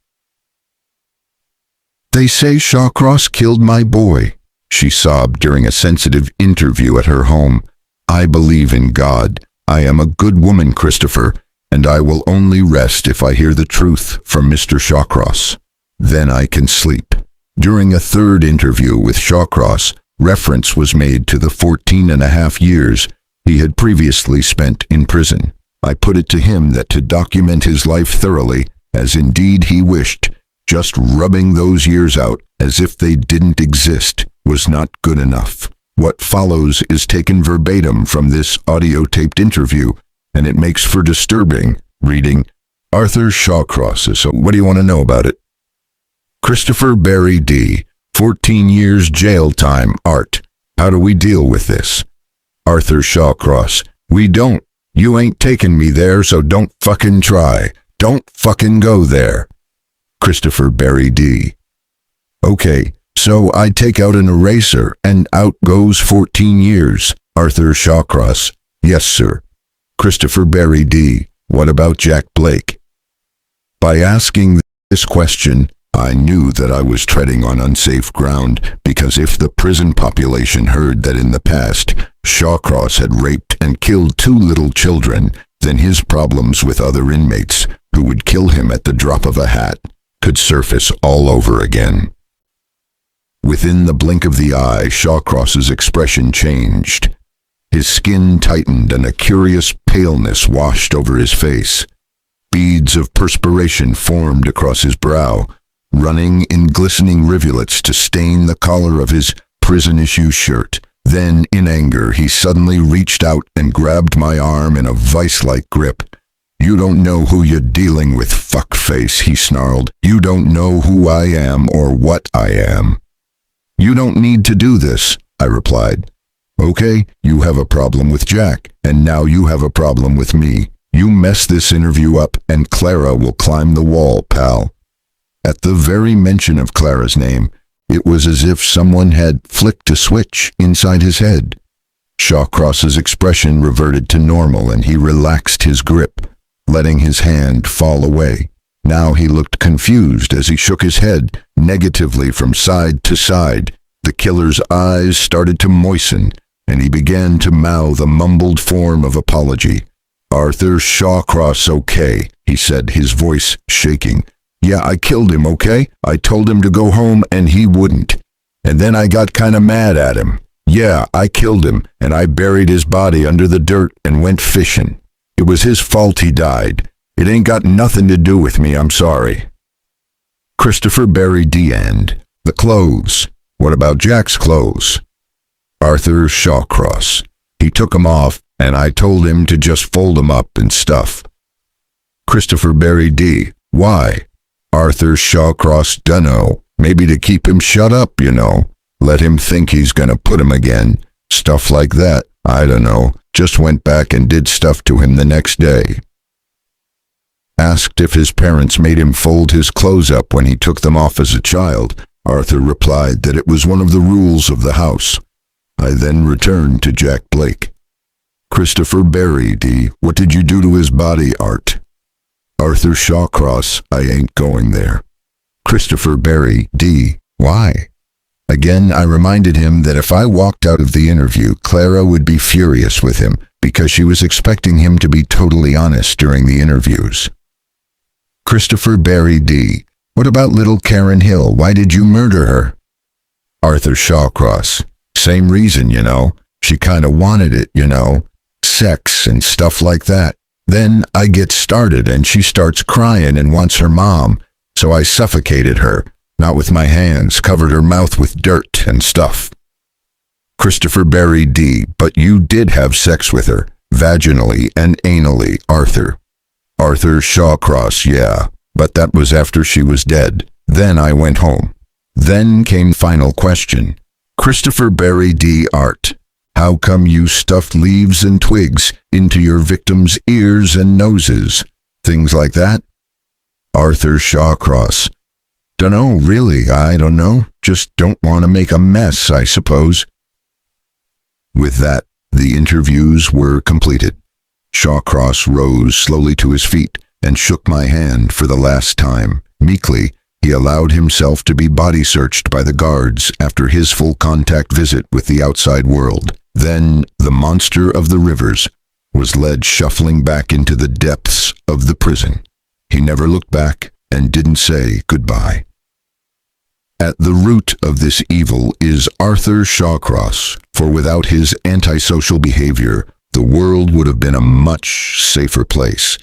"They say Shawcross killed my boy," she sobbed during a sensitive interview at her home. "I believe in God. I am a good woman, Christopher, and I will only rest if I hear the truth from Mr. Shawcross. Then I can sleep." During a third interview with Shawcross, reference was made to the 14.5 years he had previously spent in prison. I put it to him that to document his life thoroughly, as indeed he wished, just rubbing those years out as if they didn't exist was not good enough. What follows is taken verbatim from this audio-taped interview, and it makes for disturbing reading. Arthur Shawcross. So what do you want to know about it? Christopher Barry D. 14 years jail time. Art. How do we deal with this? Arthur Shawcross. We don't. You ain't taking me there, so don't fucking try. Don't fucking go there. Christopher Barry D. Okay, so I take out an eraser, and out goes 14 years. Arthur Shawcross. Yes, sir. Christopher Barry D. What about Jack Blake? By asking this question, I knew that I was treading on unsafe ground, because if the prison population heard that in the past Shawcross had raped and killed 2 little children, then his problems with other inmates, who would kill him at the drop of a hat, could surface all over again. Within the blink of the eye, Shawcross's expression changed. His skin tightened and a curious paleness washed over his face. Beads of perspiration formed across his brow, running in glistening rivulets to stain the collar of his prison-issue shirt. Then, in anger, he suddenly reached out and grabbed my arm in a vice-like grip. "You don't know who you're dealing with, fuckface," he snarled. "You don't know who I am or what I am." "You don't need to do this," I replied. "Okay, you have a problem with Jack, and now you have a problem with me. You mess this interview up, and Clara will climb the wall, pal." At the very mention of Clara's name, it was as if someone had flicked a switch inside his head. Shawcross's expression reverted to normal, and he relaxed his grip, letting his hand fall away. Now he looked confused as he shook his head negatively from side to side. The killer's eyes started to moisten, and he began to mouth a mumbled form of apology. "Arthur Shawcross, okay," he said, his voice shaking. "Yeah, I killed him, okay? I told him to go home and he wouldn't. And then I got kinda mad at him. Yeah, I killed him, and I buried his body under the dirt and went fishing. It was his fault he died. It ain't got nothing to do with me, I'm sorry." Christopher Barry D. And the clothes. What about Jack's clothes? Arthur Shawcross. He took 'em off, and I told him to just fold 'em up and stuff. Christopher Barry D. Why? Arthur Shawcross. Dunno. Maybe to keep him shut up, you know. Let him think he's gonna put him again. Stuff like that. I don't know. Just went back and did stuff to him the next day. Asked if his parents made him fold his clothes up when he took them off as a child, Arthur replied that it was one of the rules of the house. I then returned to Jack Blake. Christopher Berry, D. What did you do to his body, Art? Arthur Shawcross, I ain't going there. Christopher Berry, D. Why? Again, I reminded him that if I walked out of the interview, Clara would be furious with him because she was expecting him to be totally honest during the interviews. Christopher Berry, D. What about little Karen Hill? Why did you murder her? Arthur Shawcross. Same reason, you know. She kinda wanted it, you know. Sex and stuff like that. Then I get started and she starts crying and wants her mom, so I suffocated her, not with my hands, covered her mouth with dirt and stuff. Christopher Berry, D. But you did have sex with her, vaginally and anally, Arthur. Arthur Shawcross, yeah, but that was after she was dead. Then I went home. Then came final question. Christopher Berry, D. Art. How come you stuffed leaves and twigs into your victims' ears and noses? Things like that? Arthur Shawcross. Dunno, really, I don't know. Just don't want to make a mess, I suppose. With that, the interviews were completed. Shawcross rose slowly to his feet and shook my hand for the last time. Meekly, he allowed himself to be body searched by the guards after his full contact visit with the outside world. Then, the monster of the rivers was led shuffling back into the depths of the prison. He never looked back and didn't say goodbye. At the root of this evil is Arthur Shawcross, for without his antisocial behavior, the world would have been a much safer place.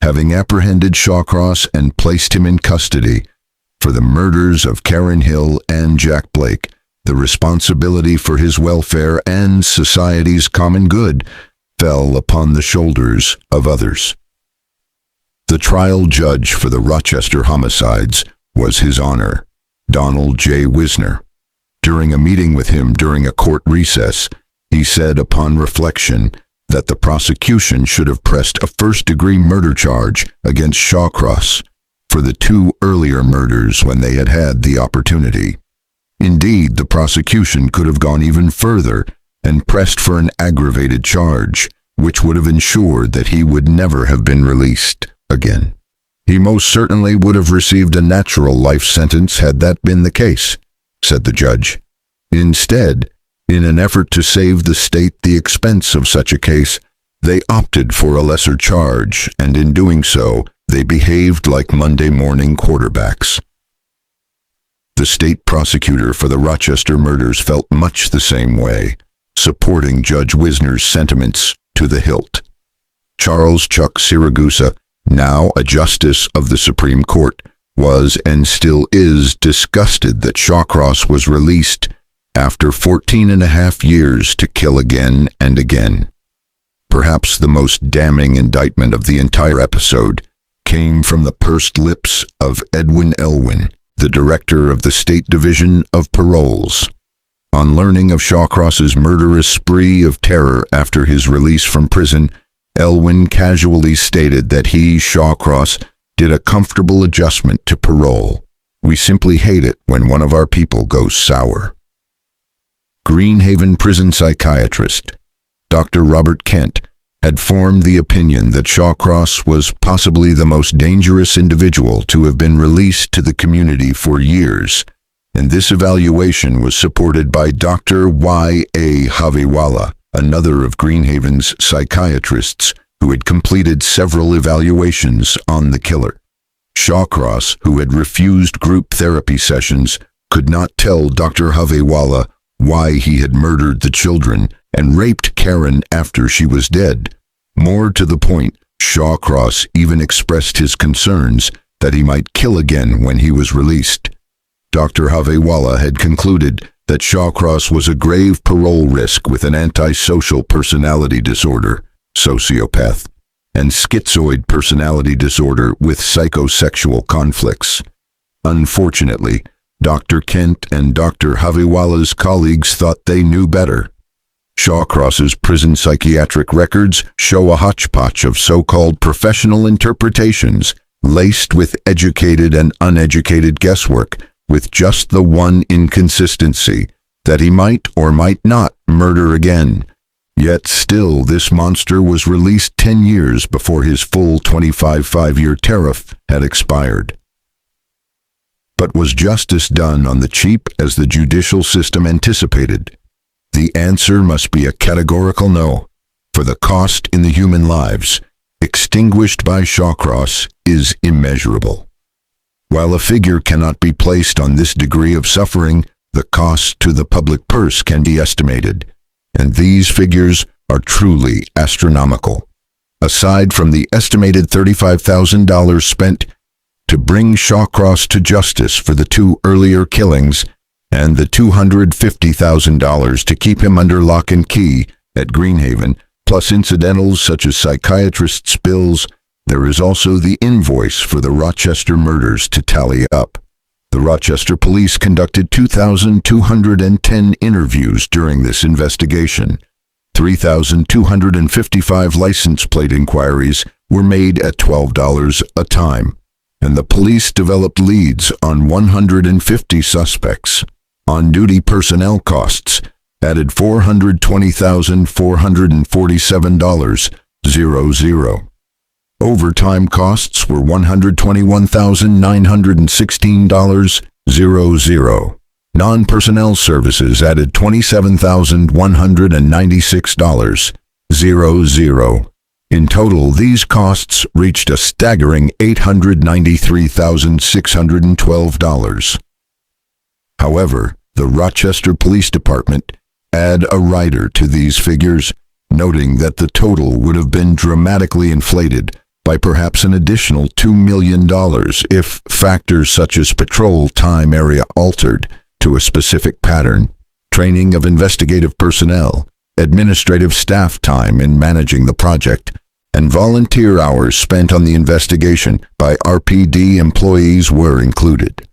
Having apprehended Shawcross and placed him in custody for the murders of Karen Hill and Jack Blake, the responsibility for his welfare and society's common good fell upon the shoulders of others. The trial judge for the Rochester homicides was His Honor, Donald J. Wisner. During a meeting with him during a court recess, he said upon reflection that the prosecution should have pressed a first-degree murder charge against Shawcross for the 2 earlier murders when they had had the opportunity. Indeed, the prosecution could have gone even further and pressed for an aggravated charge, which would have ensured that he would never have been released again. He most certainly would have received a natural life sentence had that been the case, said the judge. Instead, in an effort to save the state the expense of such a case, they opted for a lesser charge, and in doing so, they behaved like Monday morning quarterbacks. The state prosecutor for the Rochester murders felt much the same way, supporting Judge Wisner's sentiments to the hilt. Charles Chuck Siragusa, now a justice of the Supreme Court, was and still is disgusted that Shawcross was released after 14.5 years to kill again and again. Perhaps the most damning indictment of the entire episode came from the pursed lips of Edwin Elwin, the director of the State Division of Paroles. On learning of Shawcross's murderous spree of terror after his release from prison, Elwin casually stated that he, Shawcross, did a comfortable adjustment to parole. We simply hate it when one of our people goes sour. Greenhaven prison psychiatrist Dr. Robert Kent had formed the opinion that Shawcross was possibly the most dangerous individual to have been released to the community for years, and this evaluation was supported by Dr. Y.A. Javiwala, another of Greenhaven's psychiatrists who had completed several evaluations on the killer. Shawcross, who had refused group therapy sessions, could not tell Dr. Javiwala why he had murdered the children and raped Karen after she was dead. More to the point, Shawcross even expressed his concerns that he might kill again when he was released. Dr. Javiwala had concluded that Shawcross was a grave parole risk with an antisocial personality disorder, sociopath, and schizoid personality disorder with psychosexual conflicts. Unfortunately, Dr. Kent and Dr. Haviwalla's colleagues thought they knew better. Shawcross's prison psychiatric records show a hodgepodge of so-called professional interpretations, laced with educated and uneducated guesswork, with just the one inconsistency, that he might or might not murder again. Yet still this monster was released 10 years before his full 25 five-year tariff had expired. But was justice done on the cheap as the judicial system anticipated? The answer must be a categorical no, for the cost in the human lives, extinguished by Shawcross, is immeasurable. While a figure cannot be placed on this degree of suffering, the cost to the public purse can be estimated, and these figures are truly astronomical. Aside from the estimated $35,000 spent to bring Shawcross to justice for the 2 earlier killings, and the $250,000 to keep him under lock and key at Greenhaven, plus incidentals such as psychiatrists' bills, there is also the invoice for the Rochester murders to tally up. The Rochester police conducted 2,210 interviews during this investigation. 3,255 license plate inquiries were made at $12 a time, and the police developed leads on 150 suspects. On-duty personnel costs added $420,447.00. Overtime costs were $121,916.00. Non-personnel services added $27,196.00. In total, these costs reached a staggering $893,612. However, the Rochester Police Department add a rider to these figures, noting that the total would have been dramatically inflated by perhaps an additional $2 million if factors such as patrol time area altered to a specific pattern, training of investigative personnel, administrative staff time in managing the project, and volunteer hours spent on the investigation by RPD employees were included.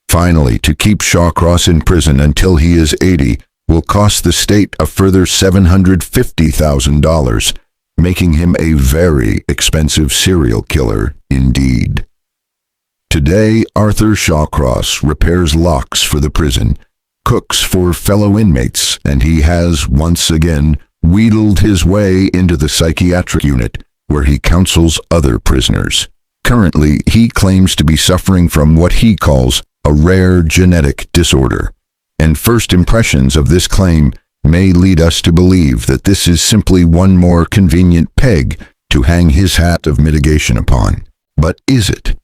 Finally, to keep Shawcross in prison until he is 80 will cost the state a further $750,000, making him a very expensive serial killer indeed. Today, Arthur Shawcross repairs locks for the prison, cooks for fellow inmates, and he has once again wheedled his way into the psychiatric unit where he counsels other prisoners. Currently, he claims to be suffering from what he calls a rare genetic disorder, and first impressions of this claim may lead us to believe that this is simply one more convenient peg to hang his hat of mitigation upon. But is it?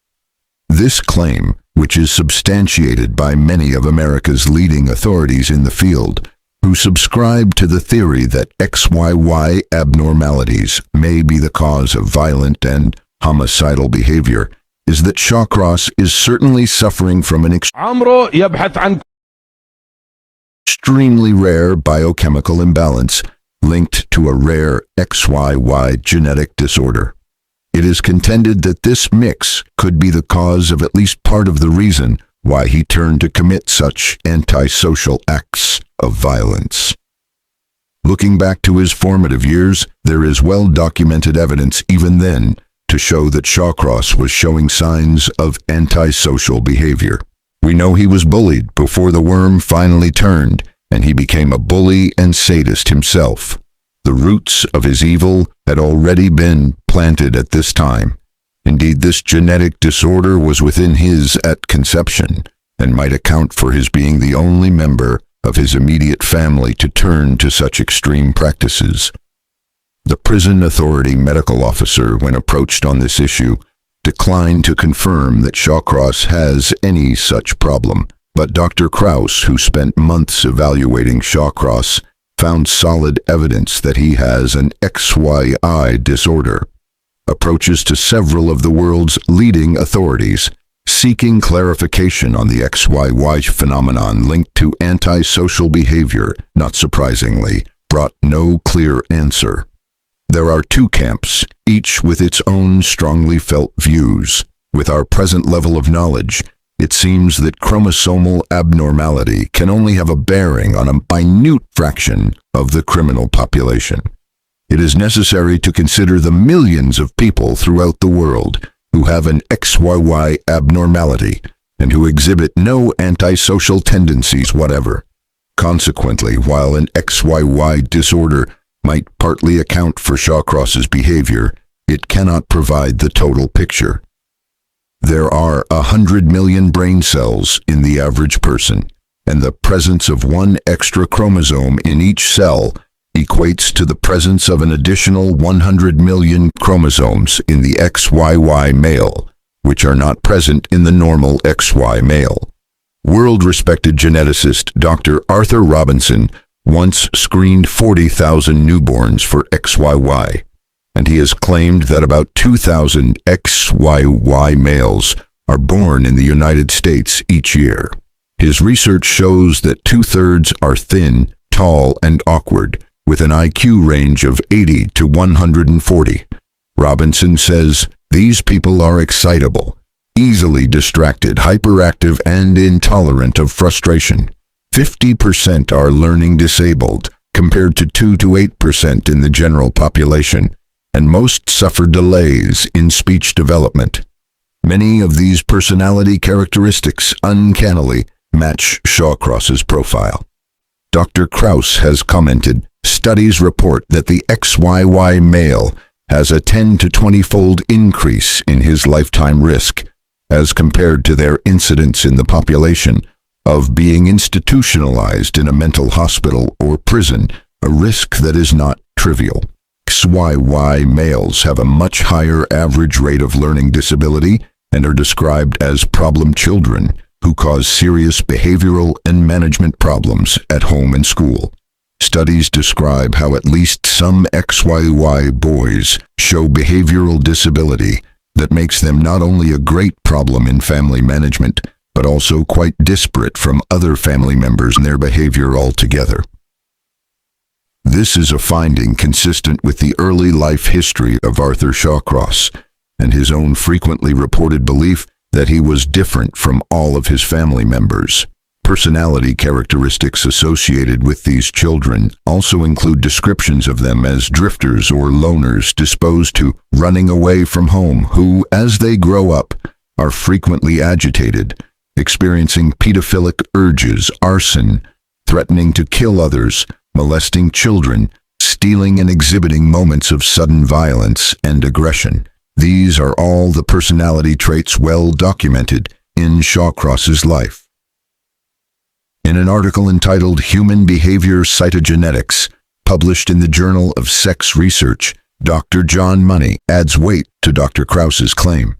This claim, which is substantiated by many of America's leading authorities in the field, who subscribe to the theory that XYY abnormalities may be the cause of violent and homicidal behavior, is that Shawcross is certainly suffering from an extremely rare biochemical imbalance linked to a rare XYY genetic disorder. It is contended that this mix could be the cause of at least part of the reason why he turned to commit such antisocial acts of violence. Looking back to his formative years, there is well-documented evidence even then to show that Shawcross was showing signs of antisocial behavior. We know he was bullied before the worm finally turned, and he became a bully and sadist himself. The roots of his evil had already been planted at this time. Indeed, this genetic disorder was within his at conception, and might account for his being the only member of his immediate family to turn to such extreme practices. The prison authority medical officer, when approached on this issue, declined to confirm that Shawcross has any such problem, but Dr. Krause, who spent months evaluating Shawcross, found solid evidence that he has an XYI disorder. Approaches to several of the world's leading authorities, seeking clarification on the XYY phenomenon linked to antisocial behavior, not surprisingly, brought no clear answer. There are two camps, each with its own strongly felt views. With our present level of knowledge, It seems that chromosomal abnormality can only have a bearing on a minute fraction of the criminal population. It is necessary to consider the millions of people throughout the world who have an XYY abnormality and who exhibit no antisocial tendencies whatever. Consequently, while an XYY disorder might partly account for Shawcross's behavior, it cannot provide the total picture. There are 100 million brain cells in the average person, and the presence of one extra chromosome in each cell equates to the presence of an additional 100 million chromosomes in the XYY male, which are not present in the normal XY male. World-respected geneticist Dr. Arthur Robinson once screened 40,000 newborns for XYY, and he has claimed that about 2,000 XYY males are born in the United States each year. His research shows that 2/3 are thin, tall, and awkward, with an IQ range of 80 to 140. Robinson says these people are excitable, easily distracted, hyperactive, and intolerant of frustration. 50% are learning disabled, compared to 2 to 8% in the general population, and most suffer delays in speech development. Many of these personality characteristics uncannily match Shawcross's profile. Dr. Krauss has commented, studies report that the XYY male has a 10 to 20-fold increase in his lifetime risk, as compared to their incidence in the population, of being institutionalized in a mental hospital or prison, a risk that is not trivial. XYY males have a much higher average rate of learning disability and are described as problem children who cause serious behavioral and management problems at home and school. Studies describe how at least some XYY boys show behavioral disability that makes them not only a great problem in family management, but also quite disparate from other family members in their behavior altogether. This is a finding consistent with the early life history of Arthur Shawcross and his own frequently reported belief that he was different from all of his family members. Personality characteristics associated with these children also include descriptions of them as drifters or loners disposed to running away from home who, as they grow up, are frequently agitated, experiencing pedophilic urges, arson, threatening to kill others, molesting children, stealing and exhibiting moments of sudden violence and aggression. These are all the personality traits well documented in Shawcross's life. In an article entitled Human Behavior Cytogenetics, published in the Journal of Sex Research, Dr. John Money adds weight to Dr. Krauss's claim.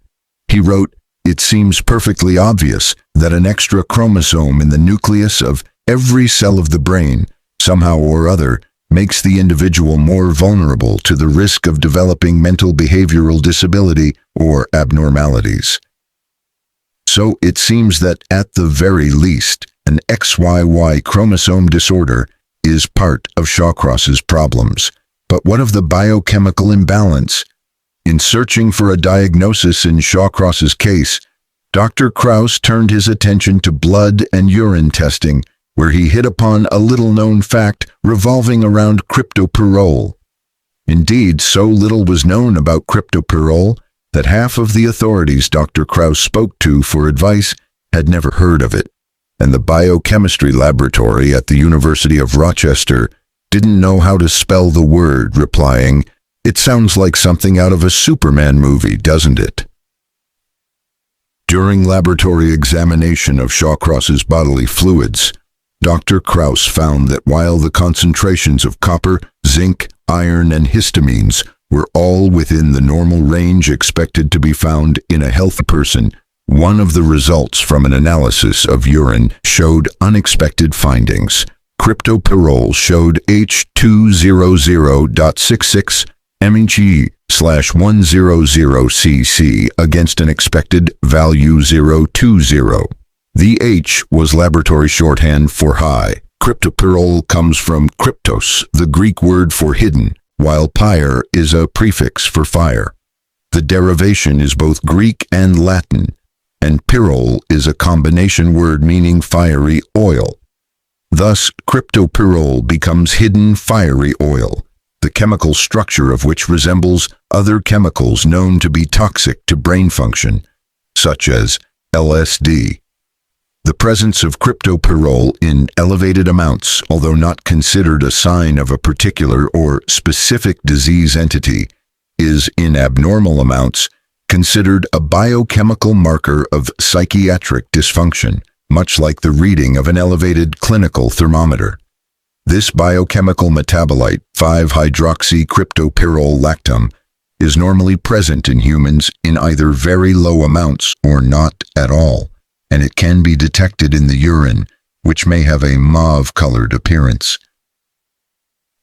He wrote, "It seems perfectly obvious that an extra chromosome in the nucleus of every cell of the brain, somehow or other, makes the individual more vulnerable to the risk of developing mental behavioral disability or abnormalities. So it seems that at the very least, an XYY chromosome disorder is part of Shawcross's problems. But what of the biochemical imbalance? In searching for a diagnosis in Shawcross's case, Dr. Krauss turned his attention to blood and urine testing, where he hit upon a little-known fact revolving around cryptopyrrole. Indeed, so little was known about cryptopyrrole that half of the authorities Dr. Krauss spoke to for advice had never heard of it, and the biochemistry laboratory at the University of Rochester didn't know how to spell the word, replying, "It sounds like something out of a Superman movie, doesn't it?" During laboratory examination of Shawcross's bodily fluids, Dr. Krauss found that while the concentrations of copper, zinc, iron, and histamines were all within the normal range expected to be found in a healthy person, one of the results from an analysis of urine showed unexpected findings. Cryptopyrrole showed H200.66 mg/100 cc against an expected value 020. The H was laboratory shorthand for high. Cryptopyrrole comes from kryptos, the Greek word for hidden, while pyre is a prefix for fire. The derivation is both Greek and Latin. and pyrrole is a combination word meaning fiery oil. Thus, cryptopyrrole becomes hidden fiery oil, the chemical structure of which resembles other chemicals known to be toxic to brain function, such as LSD. The presence of cryptopyrrole in elevated amounts, although not considered a sign of a particular or specific disease entity, is in abnormal amounts considered a biochemical marker of psychiatric dysfunction, much like the reading of an elevated clinical thermometer. This biochemical metabolite, 5-hydroxycryptopyrrole lactam, is normally present in humans in either very low amounts or not at all, and it can be detected in the urine, which may have a mauve-colored appearance.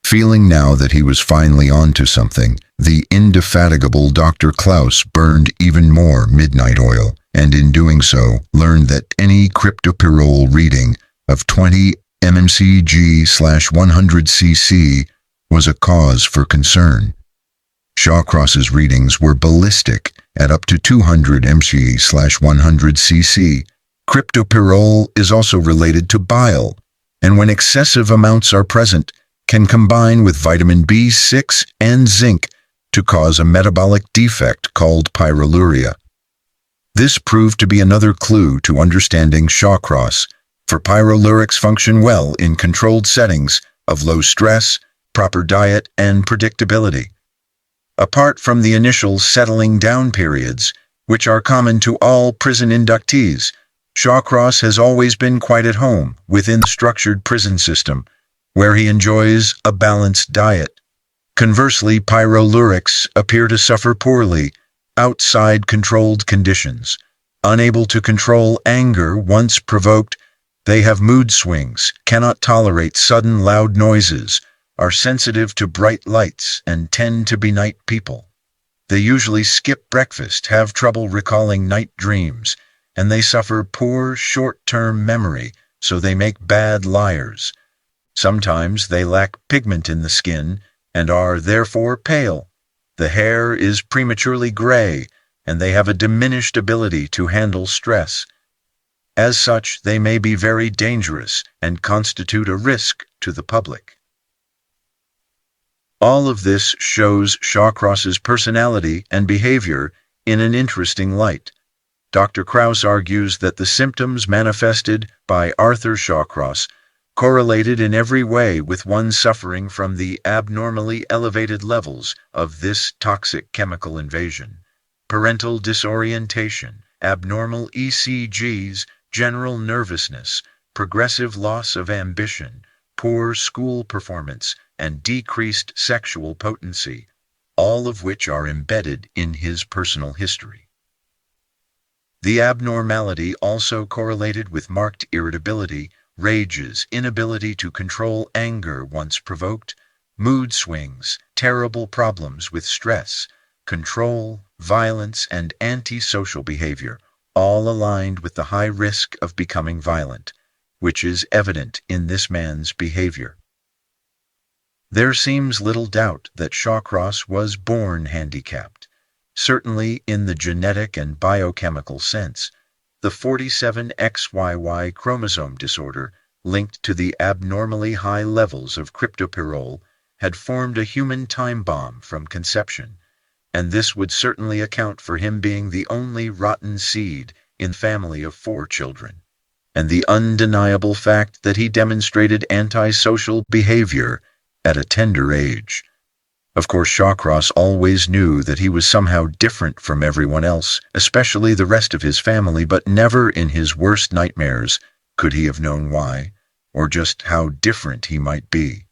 Feeling now that he was finally onto something, the indefatigable Dr. Klaus burned even more midnight oil, and in doing so, learned that any cryptopyrrole reading of 20 mmCg/100 cc was a cause for concern. Shawcross's readings were ballistic at up to 200 mg/100 cc. Cryptopyrrole is also related to bile, and when excessive amounts are present, can combine with vitamin B6 and zinc to cause a metabolic defect called pyroluria. This proved to be another clue to understanding Shawcross, for pyrolurics function well in controlled settings of low stress, proper diet, and predictability. Apart from the initial settling down periods, which are common to all prison inductees, Shawcross has always been quite at home within the structured prison system, where he enjoys a balanced diet. Conversely, pyrolurics appear to suffer poorly outside controlled conditions. Unable to control anger once provoked, they have mood swings, cannot tolerate sudden loud noises, are sensitive to bright lights, and tend to be night people. They usually skip breakfast, have trouble recalling night dreams, and they suffer poor short-term memory, so they make bad liars. Sometimes they lack pigment in the skin and are therefore pale. The hair is prematurely gray, and they have a diminished ability to handle stress. As such, they may be very dangerous and constitute a risk to the public. All of this shows Shawcross's personality and behavior in an interesting light. Dr. Krauss argues that the symptoms manifested by Arthur Shawcross correlated in every way with one suffering from the abnormally elevated levels of this toxic chemical invasion. Parental disorientation, abnormal ECGs, general nervousness, progressive loss of ambition, poor school performance, and decreased sexual potency, all of which are embedded in his personal history. The abnormality also correlated with marked irritability, rages, inability to control anger once provoked, mood swings, terrible problems with stress, control, violence, and antisocial behavior, all aligned with the high risk of becoming violent, which is evident in this man's behavior. There seems little doubt that Shawcross was born handicapped. Certainly in the genetic and biochemical sense, the 47XYY chromosome disorder linked to the abnormally high levels of cryptopyrrole had formed a human time bomb from conception, and this would certainly account for him being the only rotten seed in a family of 4 children, and the undeniable fact that he demonstrated antisocial behavior at a tender age. Of course, Shawcross always knew that he was somehow different from everyone else, especially the rest of his family, but never in his worst nightmares could he have known why, or just how different he might be.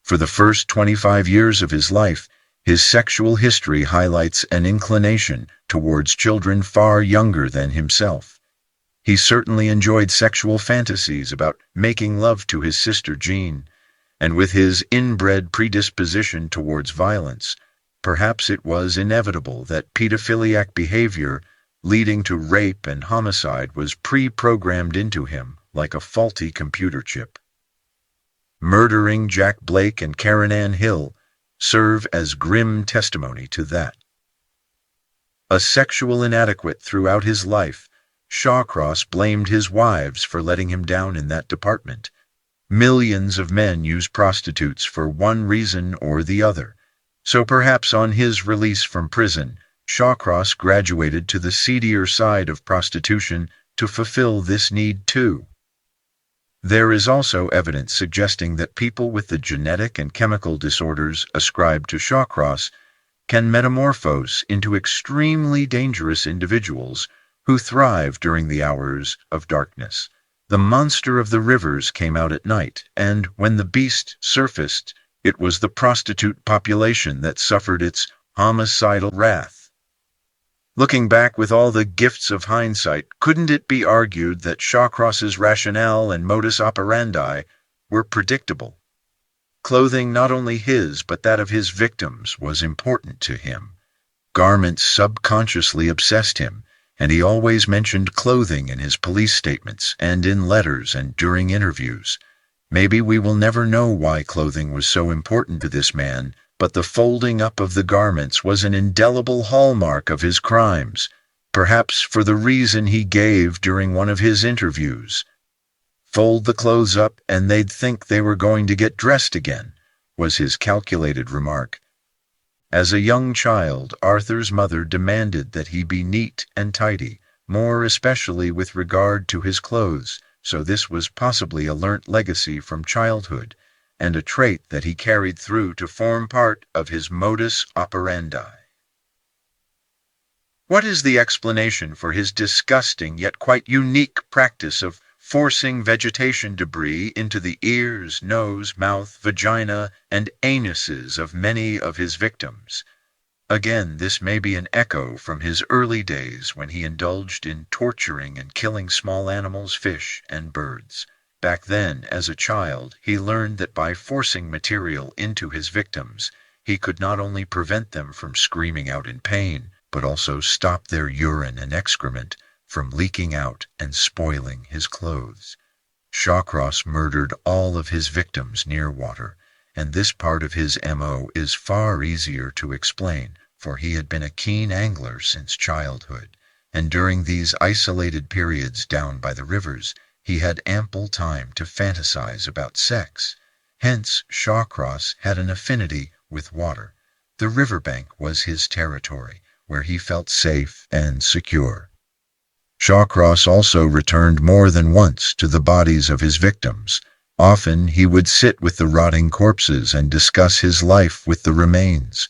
For the first 25 years of his life, his sexual history highlights an inclination towards children far younger than himself. He certainly enjoyed sexual fantasies about making love to his sister Jean, and with his inbred predisposition towards violence, perhaps it was inevitable that pedophiliac behavior leading to rape and homicide was pre-programmed into him like a faulty computer chip. Murdering Jack Blake and Karen Ann Hill serve as grim testimony to that. A sexual inadequate throughout his life, Shawcross blamed his wives for letting him down in that department. Millions of men use prostitutes for one reason or the other. So perhaps on his release from prison, Shawcross graduated to the seedier side of prostitution to fulfill this need too. There is also evidence suggesting that people with the genetic and chemical disorders ascribed to Shawcross can metamorphose into extremely dangerous individuals who thrive during the hours of darkness. The monster of the rivers came out at night, and when the beast surfaced, it was the prostitute population that suffered its homicidal wrath. Looking back with all the gifts of hindsight, couldn't it be argued that Shawcross's rationale and modus operandi were predictable? Clothing, not only his but that of his victims, was important to him. Garments subconsciously obsessed him, and he always mentioned clothing in his police statements and in letters and during interviews. Maybe we will never know why clothing was so important to this man, but the folding up of the garments was an indelible hallmark of his crimes, perhaps for the reason he gave during one of his interviews. "Fold the clothes up and they'd think they were going to get dressed again," was his calculated remark. As a young child, Arthur's mother demanded that he be neat and tidy, more especially with regard to his clothes, so this was possibly a learnt legacy from childhood, and a trait that he carried through to form part of his modus operandi. What is the explanation for his disgusting yet quite unique practice of forcing vegetation debris into the ears, nose, mouth, vagina, and anuses of many of his victims? Again, this may be an echo from his early days when he indulged in torturing and killing small animals, fish, and birds. Back then, as a child, he learned that by forcing material into his victims, he could not only prevent them from screaming out in pain, but also stop their urine and excrement from leaking out and spoiling his clothes. Shawcross murdered all of his victims near water, and this part of his MO is far easier to explain, for he had been a keen angler since childhood, and during these isolated periods down by the rivers, he had ample time to fantasize about sex. Hence, Shawcross had an affinity with water. The riverbank was his territory, where he felt safe and secure. Shawcross also returned more than once to the bodies of his victims. Often he would sit with the rotting corpses and discuss his life with the remains.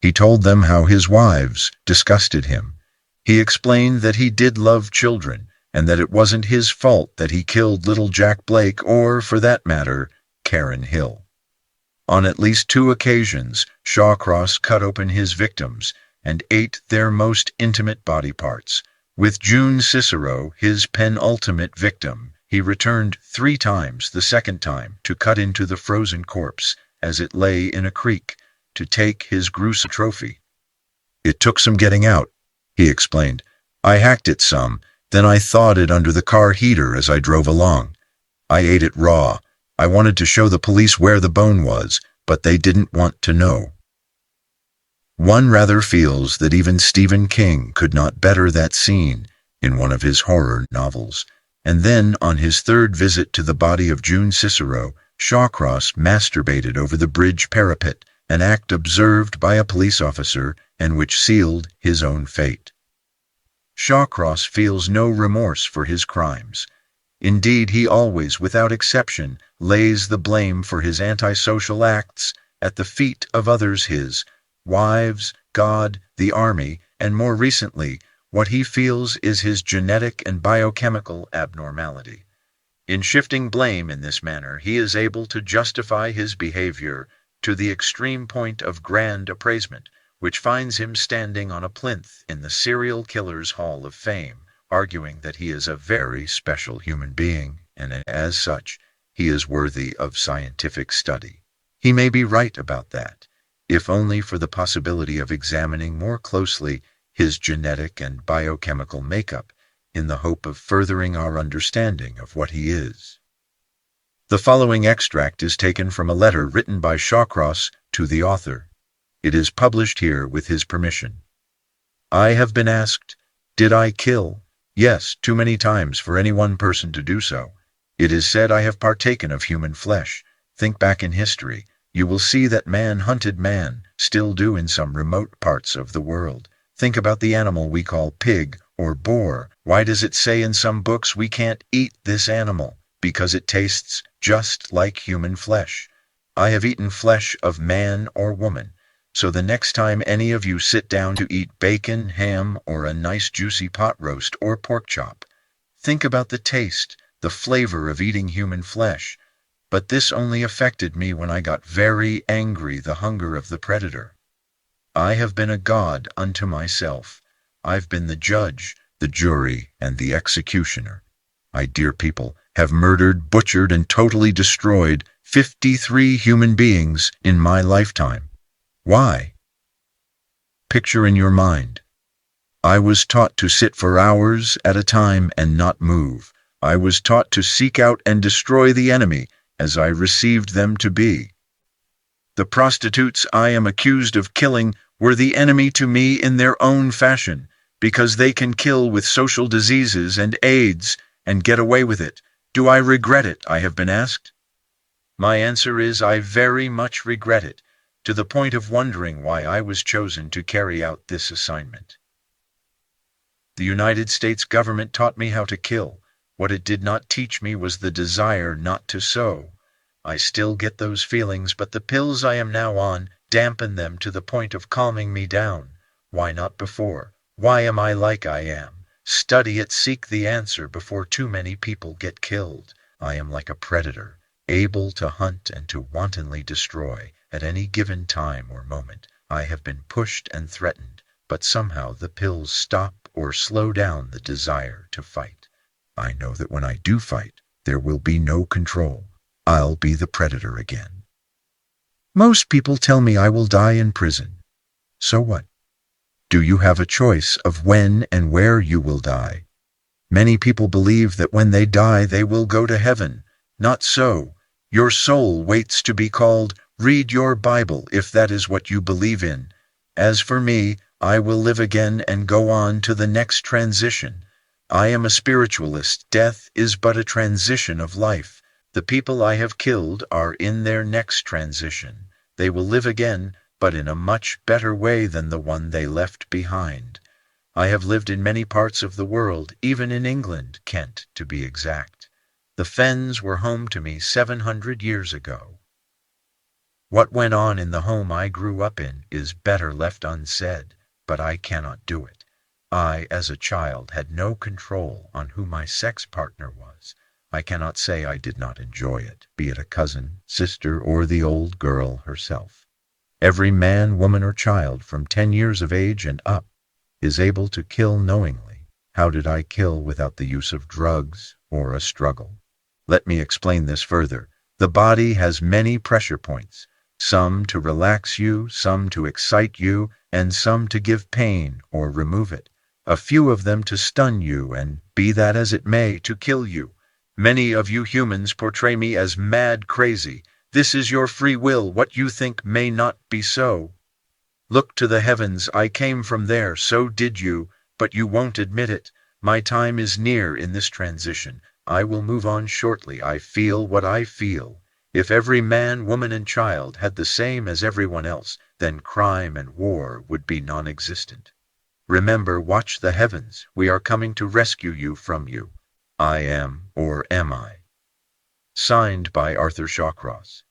He told them how his wives disgusted him. He explained that he did love children, and that it wasn't his fault that he killed little Jack Blake or, for that matter, Karen Hill. On at least 2 occasions, Shawcross cut open his victims and ate their most intimate body parts. With June Cicero, his penultimate victim, he returned 3 times, the second time to cut into the frozen corpse as it lay in a creek, to take his gruesome trophy. "It took some getting out," he explained. "I hacked it some, then I thawed it under the car heater as I drove along. I ate it raw. I wanted to show the police where the bone was, but they didn't want to know." One rather feels that even Stephen King could not better that scene in one of his horror novels. And then, on his 3rd visit to the body of June Cicero, Shawcross masturbated over the bridge parapet, an act observed by a police officer and which sealed his own fate. Shawcross feels no remorse for his crimes. Indeed, he always, without exception, lays the blame for his antisocial acts at the feet of others, his wives, God, the army, and more recently, what he feels is his genetic and biochemical abnormality. In shifting blame in this manner, he is able to justify his behavior to the extreme point of grand appraisement, which finds him standing on a plinth in the serial killer's Hall of Fame, arguing that he is a very special human being, and as such, he is worthy of scientific study. He may be right about that, if only for the possibility of examining more closely his genetic and biochemical makeup in the hope of furthering our understanding of what he is. The following extract is taken from a letter written by Shawcross to the author. It is published here with his permission. "I have been asked, did I kill? Yes, too many times for any one person to do so. It is said I have partaken of human flesh. Think back in history. You will see that man hunted man, still do in some remote parts of the world. Think about the animal we call pig or boar. Why does it say in some books we can't eat this animal? Because it tastes just like human flesh. I have eaten flesh of man or woman. So the next time any of you sit down to eat bacon, ham, or a nice juicy pot roast or pork chop, think about the taste, the flavor of eating human flesh. But this only affected me when I got very angry, the hunger of the predator. I have been a god unto myself. I've been the judge, the jury, and the executioner. I, dear people, have murdered, butchered, and totally destroyed 53 human beings in my lifetime. Why? Picture in your mind. I was taught to sit for hours at a time and not move. I was taught to seek out and destroy the enemy as I received them to be. The prostitutes I am accused of killing were the enemy to me in their own fashion, because they can kill with social diseases and AIDS and get away with it. Do I regret it? I have been asked. My answer is I very much regret it, to the point of wondering why I was chosen to carry out this assignment. The United States government taught me how to kill. What it did not teach me was the desire not to so. I still get those feelings, but the pills I am now on dampen them to the point of calming me down. Why not before? Why am I like I am? Study it, seek the answer before too many people get killed. I am like a predator, able to hunt and to wantonly destroy at any given time or moment. I have been pushed and threatened, but somehow the pills stop or slow down the desire to fight. I know that when I do fight, there will be no control. I'll be the predator again. Most people tell me I will die in prison. So what? Do you have a choice of when and where you will die? Many people believe that when they die they will go to heaven. Not so. Your soul waits to be called. Read your Bible if that is what you believe in. As for me, I will live again and go on to the next transition. I am a spiritualist. Death is but a transition of life. The people I have killed are in their next transition. They will live again, but in a much better way than the one they left behind. I have lived in many parts of the world, even in England, Kent to be exact. The Fens were home to me 700 years ago. What went on in the home I grew up in is better left unsaid, but I cannot do it. I, as a child, had no control on who my sex partner was. I cannot say I did not enjoy it, be it a cousin, sister, or the old girl herself. Every man, woman, or child from 10 years of age and up is able to kill knowingly. How did I kill without the use of drugs or a struggle? Let me explain this further. The body has many pressure points, some to relax you, some to excite you, and some to give pain or remove it. A few of them to stun you, and be that as it may, to kill you. Many of you humans portray me as mad crazy. This is your free will. What you think may not be so. Look to the heavens. I came from there, so did you, but you won't admit it. My time is near in this transition. I will move on shortly. I feel what I feel. If every man, woman, and child had the same as everyone else, then crime and war would be non-existent. Remember, watch the heavens. We are coming to rescue you from you. I am, or am I? Signed by Arthur Shawcross.